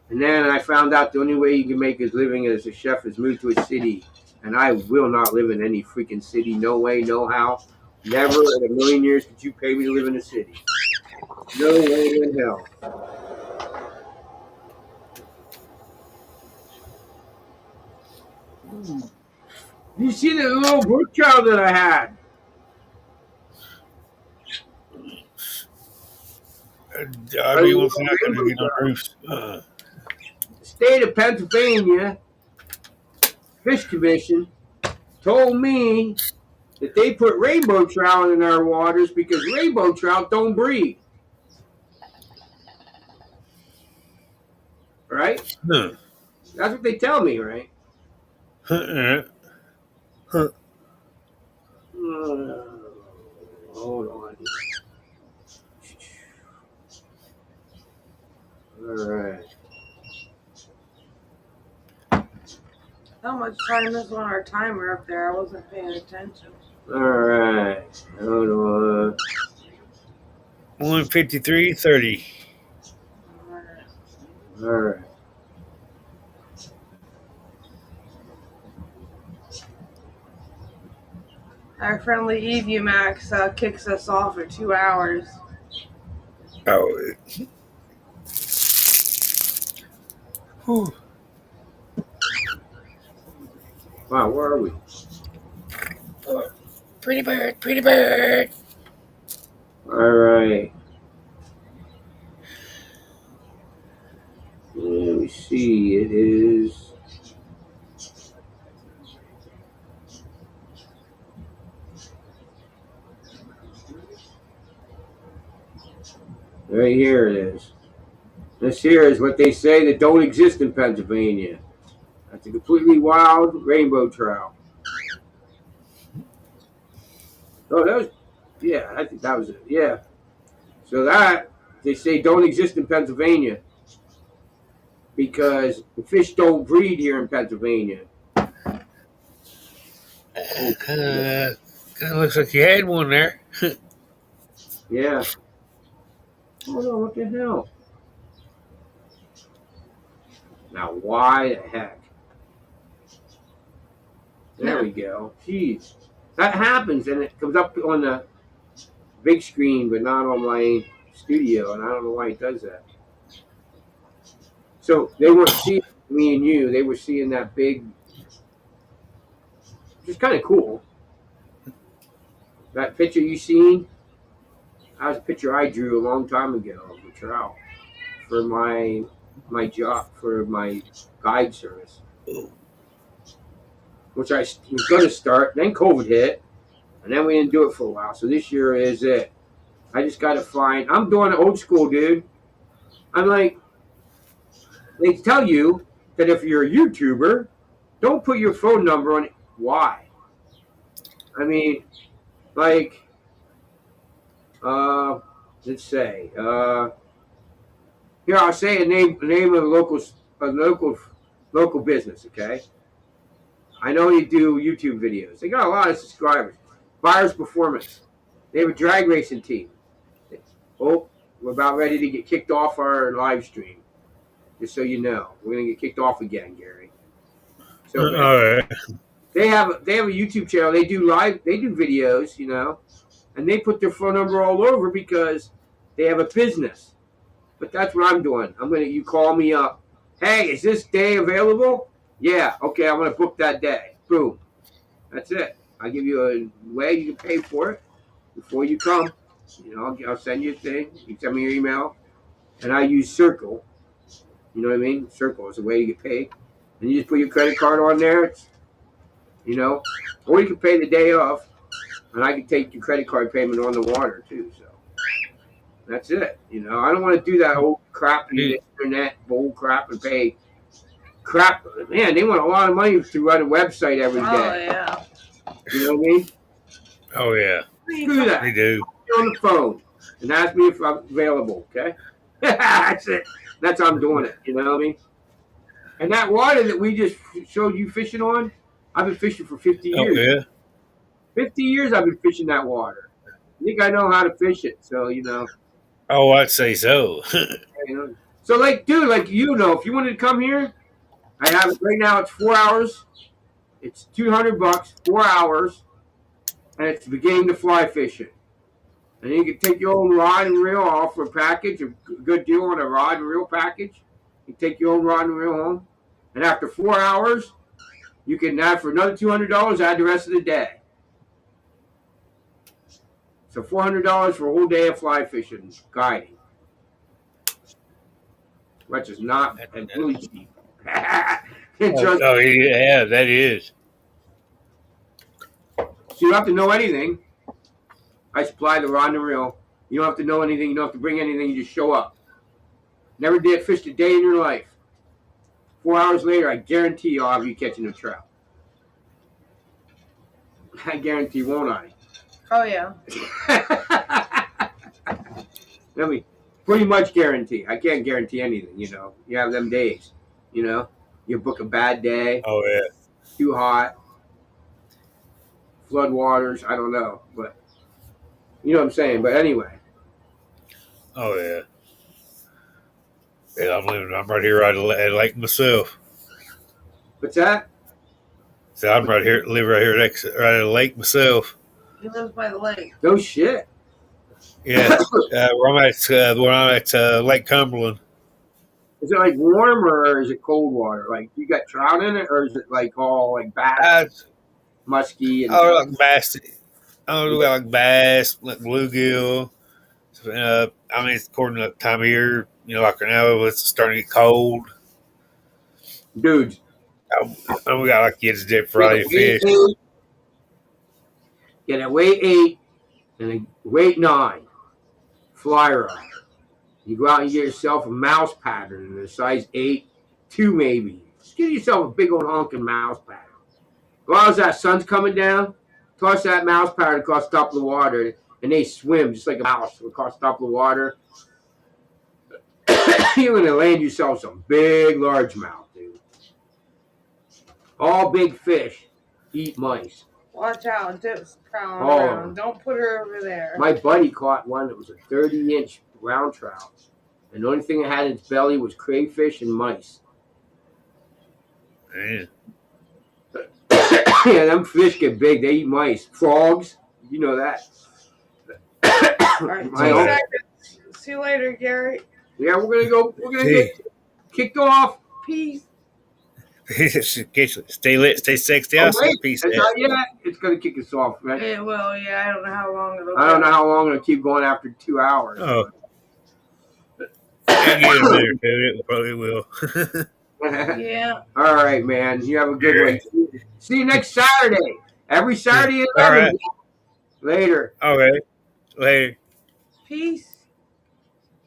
Speaker 1: And then I found out the only way you can make his living as a chef is move to a city. And I will not live in any freaking city. No way, no how. Never in a million years could you pay me to live in a city. No way in hell. You see the little brook trout that I had? The state of Pennsylvania Fish Commission told me that they put rainbow trout in our waters because rainbow trout don't breed. Right?
Speaker 3: Huh.
Speaker 1: That's what they tell me, right? Hold on. All right.
Speaker 2: How much time is on our timer up there? I wasn't paying attention.
Speaker 1: All right. Hold on.
Speaker 3: 1:53:30.
Speaker 1: All right.
Speaker 2: Our friendly EvuMax kicks us off for 2 hours.
Speaker 3: Oh. Whew.
Speaker 1: Wow, where are we?
Speaker 2: Pretty bird, pretty bird.
Speaker 1: All right. Let me see. It is. Right here it is. This here is what they say that don't exist in Pennsylvania. That's a completely wild rainbow trout. Oh, that was, yeah, I think that was it. Yeah. So that, they say don't exist in Pennsylvania because the fish don't breed here in Pennsylvania.
Speaker 3: Kind of looks like you had one there.
Speaker 1: Yeah. Hold on, what the hell? Now, why the heck? There we go. Jeez. That happens, and it comes up on the big screen, but not on my studio, and I don't know why it does that. So they weren't seeing me and you. They were seeing that big, which is kind of cool. That picture you seen, that was a picture I drew a long time ago of the trout for my job, for my guide service, which I was going to start. Then COVID hit, and then we didn't do it for a while. So this year is it. I just got to find. I'm doing it old school, dude. I'm like, they tell you that if you're a YouTuber, don't put your phone number on it. Why? I mean, like, let's say, here I'll say a name of a local business. Okay, I know you do YouTube videos. They got a lot of subscribers. Buyers Performance. They have a drag racing team. Oh, we're about ready to get kicked off our live stream. Just so you know, we're gonna get kicked off again, Gary. So,
Speaker 3: all right.
Speaker 1: They have a YouTube channel. They do videos, and they put their phone number all over because they have a business. But that's what I'm doing. You call me up. Hey, is this day available? Yeah. Okay, I'm gonna book that day. Boom. That's it. I'll give you a way you can pay for it before you come. I'll send you a thing. You send me your email, and I use Circle. You know what I mean? Circle is a way to get paid, and you just put your credit card on there. Or you can pay the day of, and I can take your credit card payment on the water too. So that's it. I don't want to do that old crappy internet bull crap and pay crap. Man, they want a lot of money to run a website every day.
Speaker 2: Oh yeah.
Speaker 1: You know what I mean?
Speaker 3: Oh yeah.
Speaker 1: Screw that.
Speaker 3: They do.
Speaker 1: On the phone and ask me if I'm available. Okay, that's it. That's how I'm doing it. You know what I mean? And that water that we just showed you fishing on, I've been fishing for 50 years.
Speaker 3: Oh yeah.
Speaker 1: 50 years I've been fishing that water. I think I know how to fish it. So
Speaker 3: Oh, I'd say so.
Speaker 1: So dude, if you wanted to come here, I have it right now. It's 4 hours. It's $200, 4 hours, and it's beginning to fly fishing. And you can take your own rod and reel off for a package, a good deal on a rod and reel package. You can take your own rod and reel home. And after 4 hours, you can add for another $200, add the rest of the day. So $400 for a whole day of fly fishing, guiding. Which is not really cheap.
Speaker 3: Oh yeah, that is.
Speaker 1: So you don't have to know anything. I supply the rod and reel. You don't have to know anything. You don't have to bring anything. You just show up. Never did fish a day in your life. 4 hours later, I guarantee I'll have you catching a trout. I guarantee, won't I?
Speaker 2: Oh yeah.
Speaker 1: I mean, pretty much guarantee. I can't guarantee anything. You have them days. You book a bad day.
Speaker 3: Oh yeah.
Speaker 1: Too hot. Flood waters. I don't know, but. You know what I'm saying? But anyway.
Speaker 3: Oh yeah. Yeah, I'm right here at a lake myself.
Speaker 1: What's that?
Speaker 3: So I'm live right here right at a lake myself.
Speaker 2: He lives by the lake.
Speaker 1: No shit.
Speaker 3: Yeah. Where I'm at Lake Cumberland.
Speaker 1: Is it warm or is it cold water? You got trout in it, or is it all bass, musky? And
Speaker 3: like bass. Like bass, like bluegill. It's according to the time of year. Like now it's starting to get cold.
Speaker 1: Dude.
Speaker 3: We got kids dip Friday fish.
Speaker 1: Get a weight 8 and a weight 9 fly rod. You go out and you get yourself a mouse pattern in a size 8, 2 maybe. Just get yourself a big old honking mouse pattern. Go out as that sun's coming down. Toss that mouse pattern across the top of the water, and they swim just like a mouse across the top of the water. You're going to land yourself some big largemouth, dude. All big fish eat mice.
Speaker 2: Watch out, Dip's crawling around. Don't put her over there.
Speaker 1: My buddy caught one that was a 30-inch brown trout, and the only thing it had in its belly was crayfish and mice.
Speaker 3: Man.
Speaker 1: Yeah, them fish get big. They eat mice. Frogs. You know that.
Speaker 2: All right, 2 seconds. See you later, Gary.
Speaker 1: Yeah, we're gonna get kicked off.
Speaker 2: Peace.
Speaker 3: Stay lit, stay sexy. Peace.
Speaker 1: It's not yet. It's gonna kick us off, right?
Speaker 2: It will, yeah. I don't know how long it'll
Speaker 1: I don't know how long it'll keep going after 2 hours.
Speaker 3: Oh. I'll get it later, too. It probably will.
Speaker 2: Yeah.
Speaker 1: All right, man. You have a good one. See you next Saturday. Every Saturday at 11.
Speaker 3: All right.
Speaker 1: Later.
Speaker 3: Okay. Later.
Speaker 2: Peace.